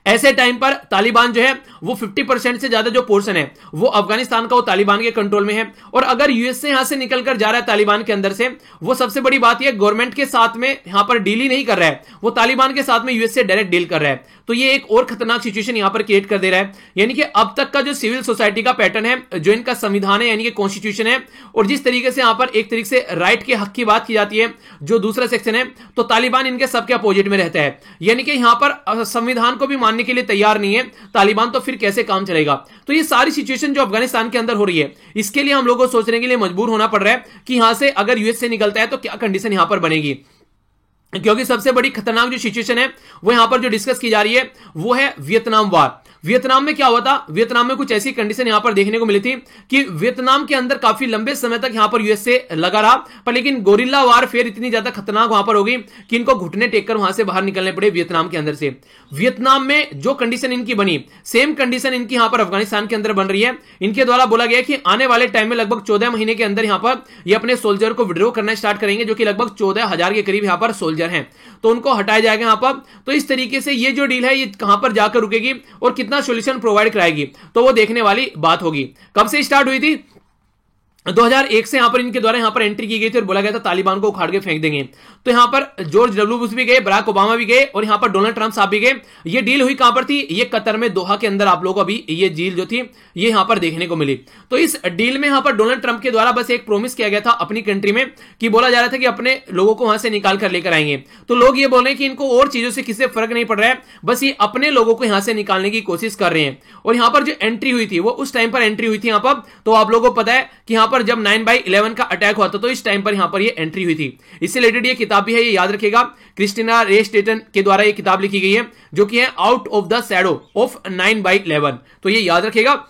ऐसे टाइम पर तालिबान जो है वो 50% से ज्यादा जो पोर्शन है वो अफगानिस्तान का वो तालिबान के कंट्रोल में है। और अगर यूएसए यहां से निकलकर जा रहा है तालिबान के अंदर से, वो सबसे बड़ी बात यह गवर्नमेंट के साथ में यहां पर डील ही नहीं कर रहा है, वो तालिबान के साथ में यूएसए डायरेक्ट डील कर रहा है। तो ये एक और खतरनाक सिचुएशन यहां पर क्रिएट कर दे रहा है। यानी कि अब तक का जो सिविल सोसाइटी का पैटर्न है, जो इनका संविधान है यानी कि कॉन्स्टिट्यूशन है, और जिस तरीके से यहां पर एक तरीके से राइट के हक की बात की जाती है, जो दूसरा सेक्शन है, तो तालिबान इनके सबके अपोजिट में रहता है। यानी कि यहां पर संविधान को भी मानने के लिए तैयार नहीं है तालिबान, तो फिर कैसे काम चलेगा। तो ये सारी सिचुएशन जो अफगानिस्तान के अंदर हो रही है, इसके लिए हम लोगों को सोचने के लिए मजबूर होना पड़ रहा है कि यहां से अगर यूएस से निकलता है तो क्या कंडीशन यहां पर बनेगी। क्योंकि सबसे बड़ी खतरनाक जो सिचुएशन है वो यहां पर जो डिस्कस की जा रही है वो है वियतनाम वार। वियतनाम में क्या हुआ था, वियतनाम में कुछ ऐसी कंडीशन यहां पर देखने को मिली थी कि वियतनाम के अंदर काफी लंबे समय तक यहां पर यूएसए लगा रहा, पर लेकिन गोरिल्ला वारफेयर इतनी ज्यादा खतरनाक वहां पर हो गई कि इनको घुटने टेककर वहां से बाहर निकलने पड़े वियतनाम के अंदर से। वियतनाम में जो कंडीशन इनकी बनी, सेम कंडीशन इनकी यहां पर अफगानिस्तान के अंदर बन रही है। इनके द्वारा बोला गया कि आने वाले टाइम में लगभग 14 महीने के अंदर यहां पर ये अपने सोल्जर को विड्रॉ करना स्टार्ट करेंगे, जो कि लगभग 14,000 के करीब यहां पर सोल्जर हैं, तो उनको हटाया जाएगा यहां पर। तो इस तरीके से ये जो डील है ये कहां पर जाकर रुकेगी और कितना सोल्यूशन प्रोवाइड कराएगी, तो वो देखने वाली बात होगी। कब से स्टार्ट हुई थी, 2001 से यहां पर इनके द्वारा यहां पर एंट्री की गई थी और बोला गया था तालिबान को उखाड़ के फेंक देंगे। तो यहां पर जॉर्ज डब्ल्यू बुश भी गए, बराक ओबामा भी गए, और यहां पर डोनाल्ड ट्रंप साहब भी गए। ये डील हुई कहां पर थी, ये कतर में दोहा के अंदर आप लोगों को अभी ये डील जो थी ये यहां पर देखने को मिली। तो इस डील में यहां पर डोनाल्ड ट्रंप के द्वारा बस एक प्रॉमिस किया गया था अपनी कंट्री में, कि बोला जा रहा था कि अपने लोगों को वहां से निकाल कर लेकर आएंगे। तो लोग ये बोल रहे हैं कि इनको और चीजों से किसी फर्क नहीं पड़ रहा है, बस ये अपने लोगों को यहां से निकालने की कोशिश कर रहे हैं। और यहां पर जो एंट्री हुई थी वो उस टाइम पर एंट्री हुई थी यहां पर, तो आप लोगों को पता है कि यहां पर जब 9/11 का अटैक हुआ था, तो इस टाइम पर यहां पर ये एंट्री हुई थी। इससे रिलेटेड ये किताब भी है, ये याद रखिएगा, क्रिस्टीना रे स्टेटन के द्वारा ये किताब लिखी गई है, जो कि है out of the shadow of 9/11। तो ये याद रखिएगा,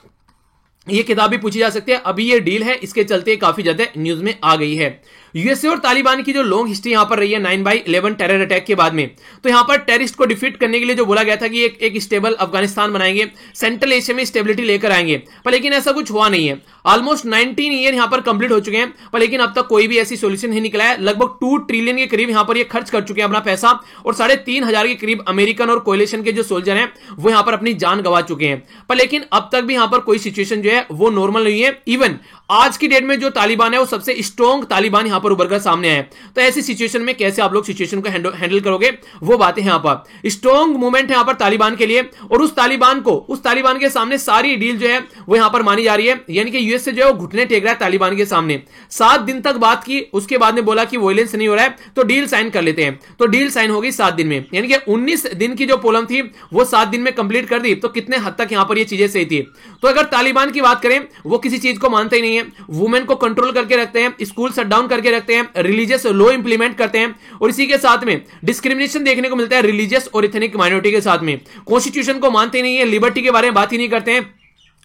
ये किताब भी पूछी जा सकती है। अभी ये डील है, इसके चलते काफी ज्यादा न्यूज में आ गई है। यूएसए और तालिबान की जो लॉन्ग हिस्ट्री यहां पर रही है 9/11 टेरर अटैक के बाद में, तो यहां पर टेररिस्ट को डिफीट करने के लिए जो बोला गया था कि एक स्टेबल अफगानिस्तान बनाएंगे, सेंट्रल एशिया में स्टेबिलिटी लेकर आएंगे, पर लेकिन ऐसा कुछ हुआ नहीं है। ऑलमोस्ट 19 ईयर यहां पर कंप्लीट हो चुके हैं, पर लेकिन अब तक कोई भी ऐसी सोल्यूशन नहीं निकला है। लगभग 2 ट्रिलियन के करीब यहां पर ये खर्च कर चुके हैं अपना पैसा, और 3,500 के करीब अमेरिकन और कोएलिशन के जो सोल्जर हैं वो यहां पर अपनी जान गंवा चुके हैं, पर लेकिन अब तक भी यहां पर कोई सिचुएशन जो है वो नॉर्मल नहीं है। इवन आज की डेट में जो तालिबान है वो सबसे स्ट्रॉन्ग तालिबान यहां पर उभर कर सामने आए। तो ऐसी सिचुएशन में कैसे आप लोग सिचुएशन को हैंडल करोगे, वो बातें यहां पर स्ट्रॉन्ग मूवमेंट है यहां पर तालिबान के लिए, और उस तालिबान के सामने सारी डील जो है वो यहां पर मानी जा रही है। यानी कि यूएसए जो है वो घुटने टेक रहा है तालिबान के सामने। 7 दिन तक बात की, उसके बाद में बोला कि वायलेंस नहीं हो रहा है तो डील साइन कर लेते हैं। तो डील साइन होगी 7 दिन में, यानी कि 19 दिन की जो प्रॉब्लम थी वो 7 दिन में कंप्लीट कर दी। तो कितने हद तक यहां पर ये चीजें सही थी। तो अगर तालिबान की बात करें, वो किसी चीज को मानते ही नहीं है, वुमेन को कंट्रोल करके रखते हैं, स्कूल शट डाउन करके रखते हैं, रिलीजियस लॉ इंप्लीमेंट करते हैं, और इसी के साथ में डिस्क्रिमिनेशन देखने को मिलता है रिलीजियस और एथनिक माइनॉरिटी के साथ में। कॉन्स्टिट्यूशन को मानते नहीं है, लिबर्टी के बारे में बात ही नहीं करते हैं।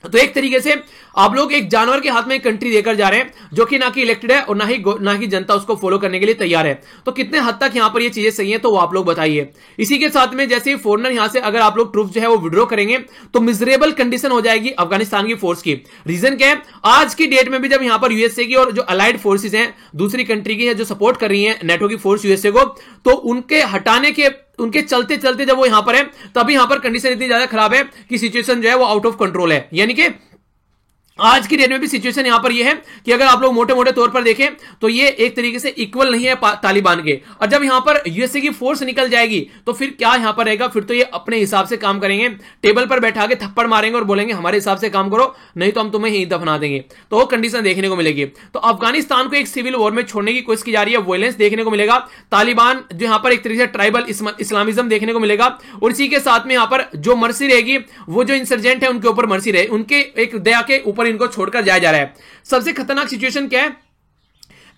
तो एक तरीके से आप लोग एक जानवर के हाथ में एक कंट्री देकर जा रहे हैं जो कि ना कि इलेक्टेड है और ना ही जनता उसको फॉलो करने के लिए तैयार है। तो कितने हद तक यहां पर ये चीजें सही हैं, तो वो आप लोग बताइए। इसी के साथ में जैसे ही फॉरेनर यहां से अगर आप लोग ट्रूप जो है वो विड्रॉ करेंगे तो मिजरेबल कंडीशन हो जाएगी अफगानिस्तान की फोर्स की। रीजन क्या है, आज की डेट में भी जब यहां पर यूएसए की और जो अलाइड फोर्सेज हैं दूसरी कंट्री की है जो सपोर्ट कर रही है नेटो की फोर्स यूएसए को, तो उनके चलते चलते जब वो यहां पर है तभी यहां पर कंडीशन इतनी ज्यादा खराब है कि सिचुएशन जो है वो आउट ऑफ कंट्रोल है। यानी कि आज की डेट में भी सिचुएशन यहां पर ये है कि अगर आप लोग मोटे मोटे तौर पर देखें तो ये एक तरीके से इक्वल नहीं है तालिबान के। और जब यहां पर यूएसए की फोर्स निकल जाएगी तो फिर क्या यहां पर रहेगा, फिर तो ये अपने हिसाब से काम करेंगे, टेबल पर बैठा के थप्पड़ मारेंगे और बोलेंगे हमारे हिसाब से काम करो नहीं तो हम तुम्हें यहीं दफना देंगे। तो वो कंडीशन देखने को मिलेगी। तो अफगानिस्तान को एक सिविल वॉर में छोड़ने की कोशिश की जा रही है, वायलेंस देखने को मिलेगा, तालिबान जो यहां पर एक तरीके से ट्राइबल इस्लामिज्म देखने को मिलेगा, और इसी के साथ में यहां पर जो मर्सी रहेगी वो जो इंसर्जेंट है उनके ऊपर मर्सी रहे, उनके एक दया के ऊपर इनको छोड़कर जाया जा रहा है। सबसे खतरनाक सिचुएशन क्या है,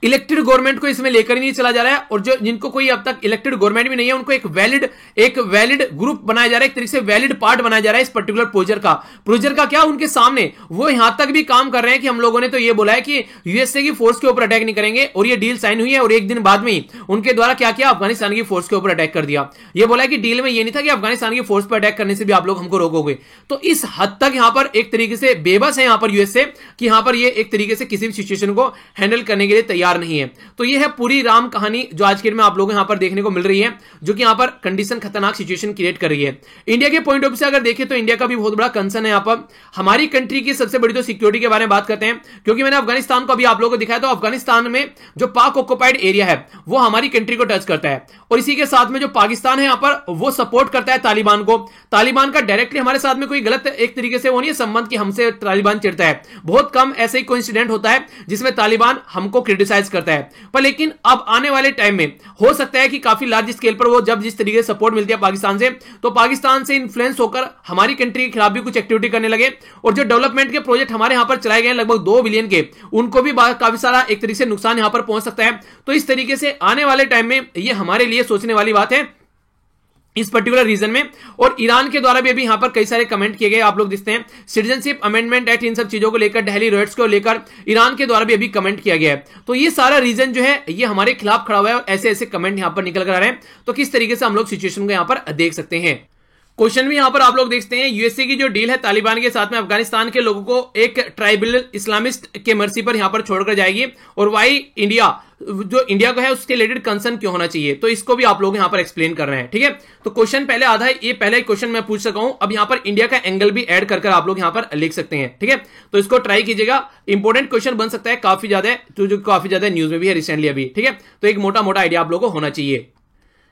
इलेक्टेड गवर्नमेंट को इसमें लेकर ही नहीं चला जा रहा है, और जो जिनको कोई अब तक इलेक्टेड गवर्नमेंट भी नहीं है उनको एक वैलिड ग्रुप बनाया जा रहा है, एक तरीके से वैलिड पार्ट बनाया जा रहा है इस पर्टिकुलर प्रोजेक्ट का क्या उनके सामने वो यहां तक भी काम कर रहे हैं कि हम लोगों ने तो ये बोला है कि यूएसए की फोर्स के ऊपर अटैक नहीं करेंगे, और ये डील साइन हुई है और एक दिन बाद में ही उनके द्वारा क्या किया, अफगानिस्तान की फोर्स के ऊपर अटैक कर दिया। ये बोला है कि डील में ये नहीं था कि अफगानिस्तान की फोर्स पर अटैक करने से भी आप लोग हमको रोकोगे। तो इस हद तक यहां पर एक तरीके से बेबस है यहां पर यूएसए कि यहां पर ये एक तरीके से किसी भी सिचुएशन को हैंडल करने के लिए तैयार नहीं है। तो ये है पूरी राम कहानी जो आज के दिन में आप लोगों को यहां पर देखने को मिल रही है, जो कि यहां पर कंडीशन खतरनाक सिचुएशन क्रिएट कर रही है। इंडिया के पॉइंट ऑफ व्यू से अगर देखें तो इंडिया का भी बहुत बड़ा कंसर्न है यहां पर। हमारी कंट्री की सबसे बड़ी तो सिक्योरिटी के बारे में बात करते हैं, क्योंकि मैंने अफगानिस्तान को अभी आप लोगों को दिखाया, तो अफगानिस्तान में जो पाक ऑक्युपाइड एरिया है वो हमारी कंट्री को टच करता है, और इसी के साथ में जो पाकिस्तान है यहां पर वो सपोर्ट करता है तालिबान को। तालिबान का डायरेक्टली हमारे साथ में कोई गलत एक तरीके से वो नहीं है संबंध कि हमसे तालिबान चिढ़ता है, बहुत कम ऐसे ही कोइंसिडेंट होता है जिसमें तालिबान हमको क्रिटिसाइज करता है। पर लेकिन अब आने वाले टाइम में हो सकता है कि काफी लार्ज स्केल पर वो जब जिस तरीके से सपोर्ट मिलती है पाकिस्तान से, तो पाकिस्तान से इन्फ्लुएंस होकर हमारी कंट्री के खिलाफ भी कुछ एक्टिविटी करने लगे, और जो डेवलपमेंट के प्रोजेक्ट हमारे यहां पर चलाए गए लगभग 2 बिलियन के, उनको भी काफी सारा एक तरीके से नुकसान यहां पर पहुंच सकता है। तो इस तरीके से आने वाले टाइम में ये हमारे लिए सोचने वाली बात है इस पर्टिकुलर रीजन में। और ईरान के द्वारा भी अभी यहां पर कई सारे कमेंट किए गए, आप लोग देखते हैं सिटीजनशिप अमेंडमेंट एक्ट, इन सब चीजों को लेकर, दिल्ली राइट्स को लेकर ईरान के द्वारा भी अभी कमेंट किया गया है। तो ये सारा रीजन जो है ये हमारे खिलाफ खड़ा हुआ है, और ऐसे ऐसे कमेंट यहां पर निकल कर आ रहे हैं। तो किस तरीके से हम लोग सिचुएशन को यहां पर देख सकते हैं। क्वेश्चन भी यहां पर आप लोग देखते हैं, यूएसए की जो डील है तालिबान के साथ में अफगानिस्तान के लोगों को एक ट्राइबल इस्लामिस्ट के मर्जी पर यहां पर छोड़कर जाएगी, और वाई इंडिया जो इंडिया को है उसके रिलेटेड कंसर्न क्यों होना चाहिए, तो इसको भी आप लोग यहां पर एक्सप्लेन कर रहे हैं। ठीक है, तो क्वेश्चन पहले आधा है, ये पहला क्वेश्चन मैं पूछ सका हूं, अब यहां पर इंडिया का एंगल भी ऐड कर आप लोग यहां पर लिख सकते हैं। ठीक है, तो इसको ट्राई कीजिएगा, इंपॉर्टेंट क्वेश्चन बन सकता है काफी ज्यादा, तो जो काफी ज्यादा न्यूज में भी है रिसेंटली अभी। ठीक है, तो एक मोटा मोटा आइडिया आप लोगों को होना चाहिए।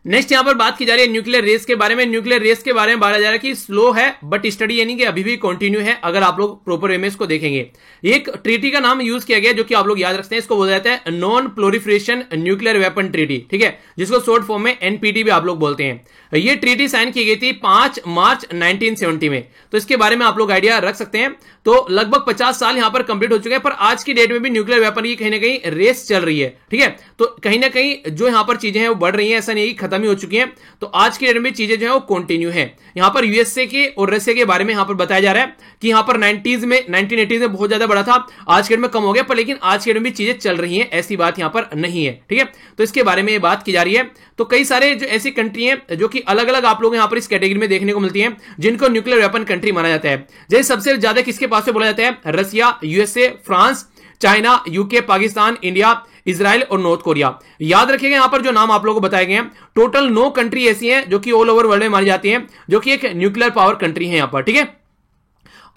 नेक्स्ट यहां पर बात की जा रही है न्यूक्लियर रेस के बारे में। न्यूक्लियर रेस के बारे में बोला जा रहा है कि स्लो है बट स्टडी यानी कि अभी भी कंटिन्यू है, अगर आप लोग प्रॉपर वे में इसको देखेंगे। एक ट्रीटी का नाम यूज किया गया जो कि आप लोग याद रखते हैं, इसको बोला जाता है non proliferation nuclear weapon treaty. ठीक है, जिसको शॉर्ट फॉर्म में एनपीटी भी आप लोग बोलते हैं। ये ट्रीटी साइन की गई थी 5 मार्च 1970 में, तो इसके बारे में आप लोग आइडिया रख सकते हैं। तो लगभग 50 साल यहां पर कंप्लीट हो चुके हैं, पर आज की डेट में भी न्यूक्लियर वेपन की कहीं ना कहीं रेस चल रही है। ठीक है, तो कहीं ना कहीं जो यहां पर चीजें हैं वो बढ़ रही हैं, ऐसा नहीं है कि खत्म ही हो चुकी हैं। तो आज की डेट में चीजें जो है वो कंटिन्यू है। यहां पर यूएसए के और रशिया के बारे में यहां पर बताया जा रहा है कि यहां पर 1980s में बहुत ज्यादा बड़ा था, आज के डेट में कम हो गया, पर लेकिन आज के डेट में भी चीजें चल रही हैं, ऐसी बात यहां पर नहीं है। ठीक है, तो इसके बारे में बात की जा रही है। तो कई सारे जो ऐसी कंट्री हैं जो कि अलग अलग आप लोग यहां पर इस कैटेगरी में देखने को मिलती हैं, जिनको न्यूक्लियर वेपन कंट्री माना जाता है। जैसे सबसे ज्यादा किसके पास से बोला जाता है, Russia, USA, France, China, UK, Pakistan, India, Israel और नॉर्थ कोरिया। याद रखिएगा यहां पर जो नाम आप लोगों को बताए गए हैं, टोटल 9 कंट्री ऐसी हैं जो कि ऑल ओवर वर्ल्ड में मानी जाती हैं, जो कि एक न्यूक्लियर पावर कंट्री है यहां पर। ठीक है,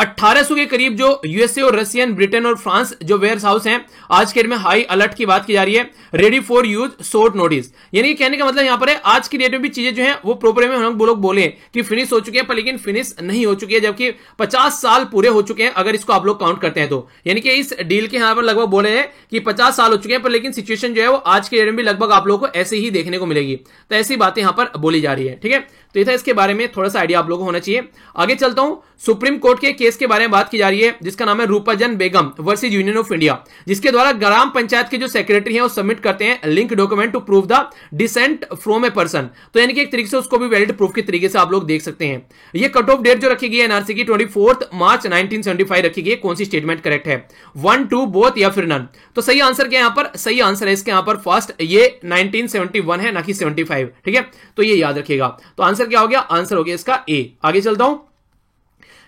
1800 के करीब जो यूएसए और रशियन, ब्रिटेन और फ्रांस जो वेयर हाउस हैं, आज के डेट में हाई अलर्ट की बात की जा रही है, ready for use short notice. यानी कहने का मतलब यहां पर है आज की डेट में भी चीजें जो है वो प्रॉपर में हम लोग बोले कि फिनिश हो चुके हैं, पर लेकिन फिनिश नहीं हो चुकी है, जबकि 50 साल पूरे हो चुके हैं अगर इसको आप लोग काउंट करते हैं तो। यानी कि इस डील के यहां पर लगभग बोले हैं कि 50 साल हो चुके हैं, पर लेकिन सिचुएशन जो है वो आज के डेट में भी लगभग आप लोगों को ऐसे ही देखने को मिलेगी। तो ऐसी बातें यहां पर बोली जा रही है, ठीक है। तो ये था इसके बारे में थोड़ा सा आइडिया आप लोगों को होना चाहिए। आगे चलता हूं, सुप्रीम कोर्ट के केस के बारे में बात की जा रही है जिसका नाम है रूपाजन बेगम वर्सेस यूनियन ऑफ इंडिया, जिसके द्वारा ग्राम पंचायत के जो सेक्रेटरी हैं वो सबमिट करते हैं link document to prove the descent from a person. तो यानी कि एक तरीके से उसको भी वैलिड प्रूफ के तरीके से आप लोग देख सकते हैं। ये कट ऑफ डेट जो रखी गई है एनआरसी की 24 मार्च 1975 रखी गई है। कौन सी स्टेटमेंट करेक्ट है? 1, 2 बोथ या फिर नन? तो सही आंसर क्या है यहां पर? सही आंसर है इसके यहां पर फर्स्ट, ये 1971 है ना कि 75, ठीक है। तो ये याद रखिएगा। तो आंसर क्या हो गया? आंसर हो गया इसका ए। आगे चलता हूं,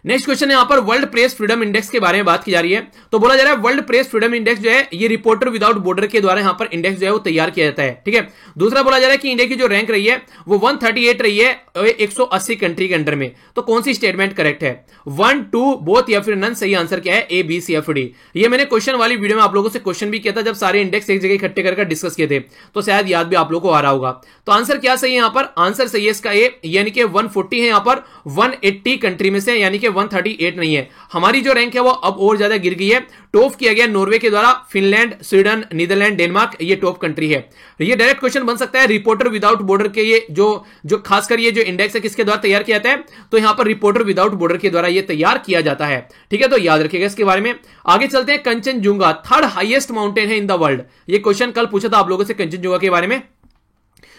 नेक्स्ट क्वेश्चन यहां पर वर्ल्ड प्रेस फ्रीडम इंडेक्स के बारे में बात की जा रही है। तो बोला जा रहा है वर्ल्ड प्रेस फ्रीडम इंडेक्स जो है ये रिपोर्टर विदाउट बॉर्डर के द्वारा यहां पर इंडेक्स जो है वो तैयार किया जाता है, ठीक है। दूसरा बोला जा रहा है कि इंडिया की जो रैंक रही है वो 138 रही है 180 कंट्री के अंडर में। तो कौन सी स्टेटमेंट करेक्ट है? 1, 2 बोथ या फिर नन? सही आंसर क्या है? ए, बी, सी, एफ, डी। ये मैंने क्वेश्चन वाली वीडियो में आप लोगों से क्वेश्चन भी किया था जब सारे इंडेक्स एक जगह इकट्ठे करके डिस्कस किए थे, तो शायद याद भी आप लोगों को आ रहा होगा। तो आंसर क्या सही है यहां पर? आंसर सही है इसका ए, यानी कि 140 है यहां पर 180 कंट्री में से, यानी कि 138 नहीं है। हमारी जो रैंक है वो अब और ज्यादा गिर गई है। टॉप किया गया नॉर्वे के द्वारा, फिनलैंड, स्वीडन, नीदरलैंड, डेनमार्क, ये टॉप कंट्री है। ये डायरेक्ट क्वेश्चन बन सकता है रिपोर्टर विदाउट बॉर्डर के ये जो खासकर ये जो इंडेक्स है किसके द्वारा तैयार किया जाता है? तो यहां पर रिपोर्टर विदाउट बॉर्डर के द्वारा ये तैयार किया जाता है, ठीक है। तो याद रखिएगा इसके बारे में। आगे चलते हैं, कंचनजुंगा थर्ड हाईएस्ट माउंटेन है इन द वर्ल्ड। ये क्वेश्चन कल पूछा था आप लोगों से कंचनजुंगा के बारे में।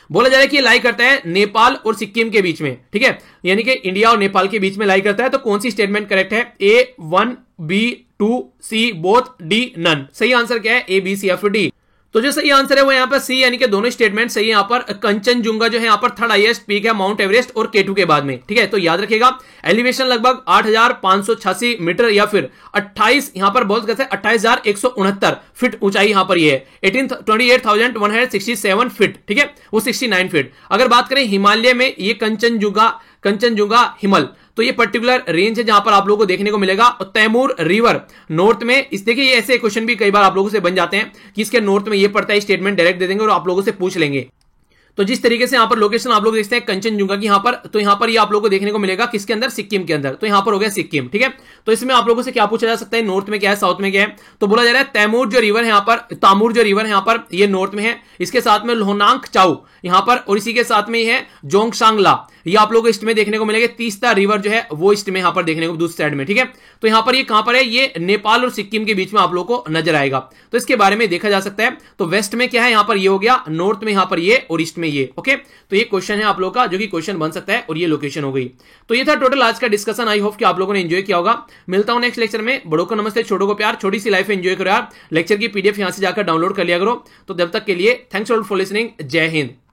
बोला जा रहा है कि लाई करता है नेपाल और सिक्किम के बीच में, ठीक है, यानी कि इंडिया और नेपाल के बीच में लाई करता है। तो कौन सी स्टेटमेंट करेक्ट है? ए 1, B 2, C both, D none? सही आंसर क्या है? ए, बी, सी, एफ, डी। तो जो सही आंसर है वो यहाँ पर सी, यानी कि दोनों स्टेटमेंट सही है। यहाँ पर कंचनजुंगा जो है यहाँ पर थर्ड हाईएस्ट पीक है माउंट एवरेस्ट और K2 के बाद में, ठीक है। तो याद रखिएगा एलिवेशन लगभग 8586 मीटर या फिर 28 यहां पर बहुत कहते हैं 28,169 फीट ऊंचाई यहां पर ये है। 28,167 फीट, ठीक है, वो 69 फीट। अगर बात करें हिमालय में ये कंचनजुंगा हिमल, तो ये पर्टिकुलर रेंज है जहां पर आप लोगों को देखने को मिलेगा। तैमूर रिवर नॉर्थ में, इस देखिए ये ऐसे क्वेश्चन भी कई बार आप लोगों से बन जाते हैं कि इसके नॉर्थ में ये पड़ता है, स्टेटमेंट डायरेक्ट दे देंगे और आप लोगों से पूछ लेंगे। तो जिस तरीके से यहां पर लोकेशन आप लोग देखते हैं कंचनजुंगा की यहां पर, तो यहां पर ये आप लोगों को देखने को मिलेगा किसके अंदर? सिक्किम के अंदर। तो यहां पर हो गया सिक्किम, ठीक है। तो इसमें आप लोगों से क्या पूछा जा सकता है? नॉर्थ में क्या है, साउथ में क्या है? तो बोला जा रहा है तैमूर जो रिवर है यहां पर, तामूर जो रिवर है यहां पर, ये नॉर्थ में है। इसके साथ में लोहनांग चाउ यहां पर, और इसी के साथ में ये है जोंगशांगला, ये आप लोगों को ईस्ट में देखने को मिलेगा। तीस्ता रिवर जो है वो ईस्ट में यहां पर देखने को, दूसरी साइड में, ठीक है। तो यहां पर ये कहां पर है? ये नेपाल और सिक्किम के बीच में आप लोगों को नजर आएगा। तो इसके बारे में देखा जा सकता है। तो वेस्ट में क्या है? यहां पर ये हो गया, नॉर्थ में यहां पर ये, और ईस्ट में ये, ओके। तो ये क्वेश्चन है आप लोगों का जो कि क्वेश्चन बन सकता है, और ये लोकेशन हो गई। तो ये था टोटल आज का डिस्कशन। आई होप कि आप लोगों ने एंजॉय किया होगा। मिलता हूं नेक्स्ट लेक्चर में। बड़ों को नमस्ते, छोटों को प्यार, छोटी सी लाइफ एंजॉय करो यार। लेक्चर की PDF यहां से जाकर डाउनलोड कर लिया करो। तो तब तक के लिए थैंक्स फॉर लिसनिंग। जय हिंद।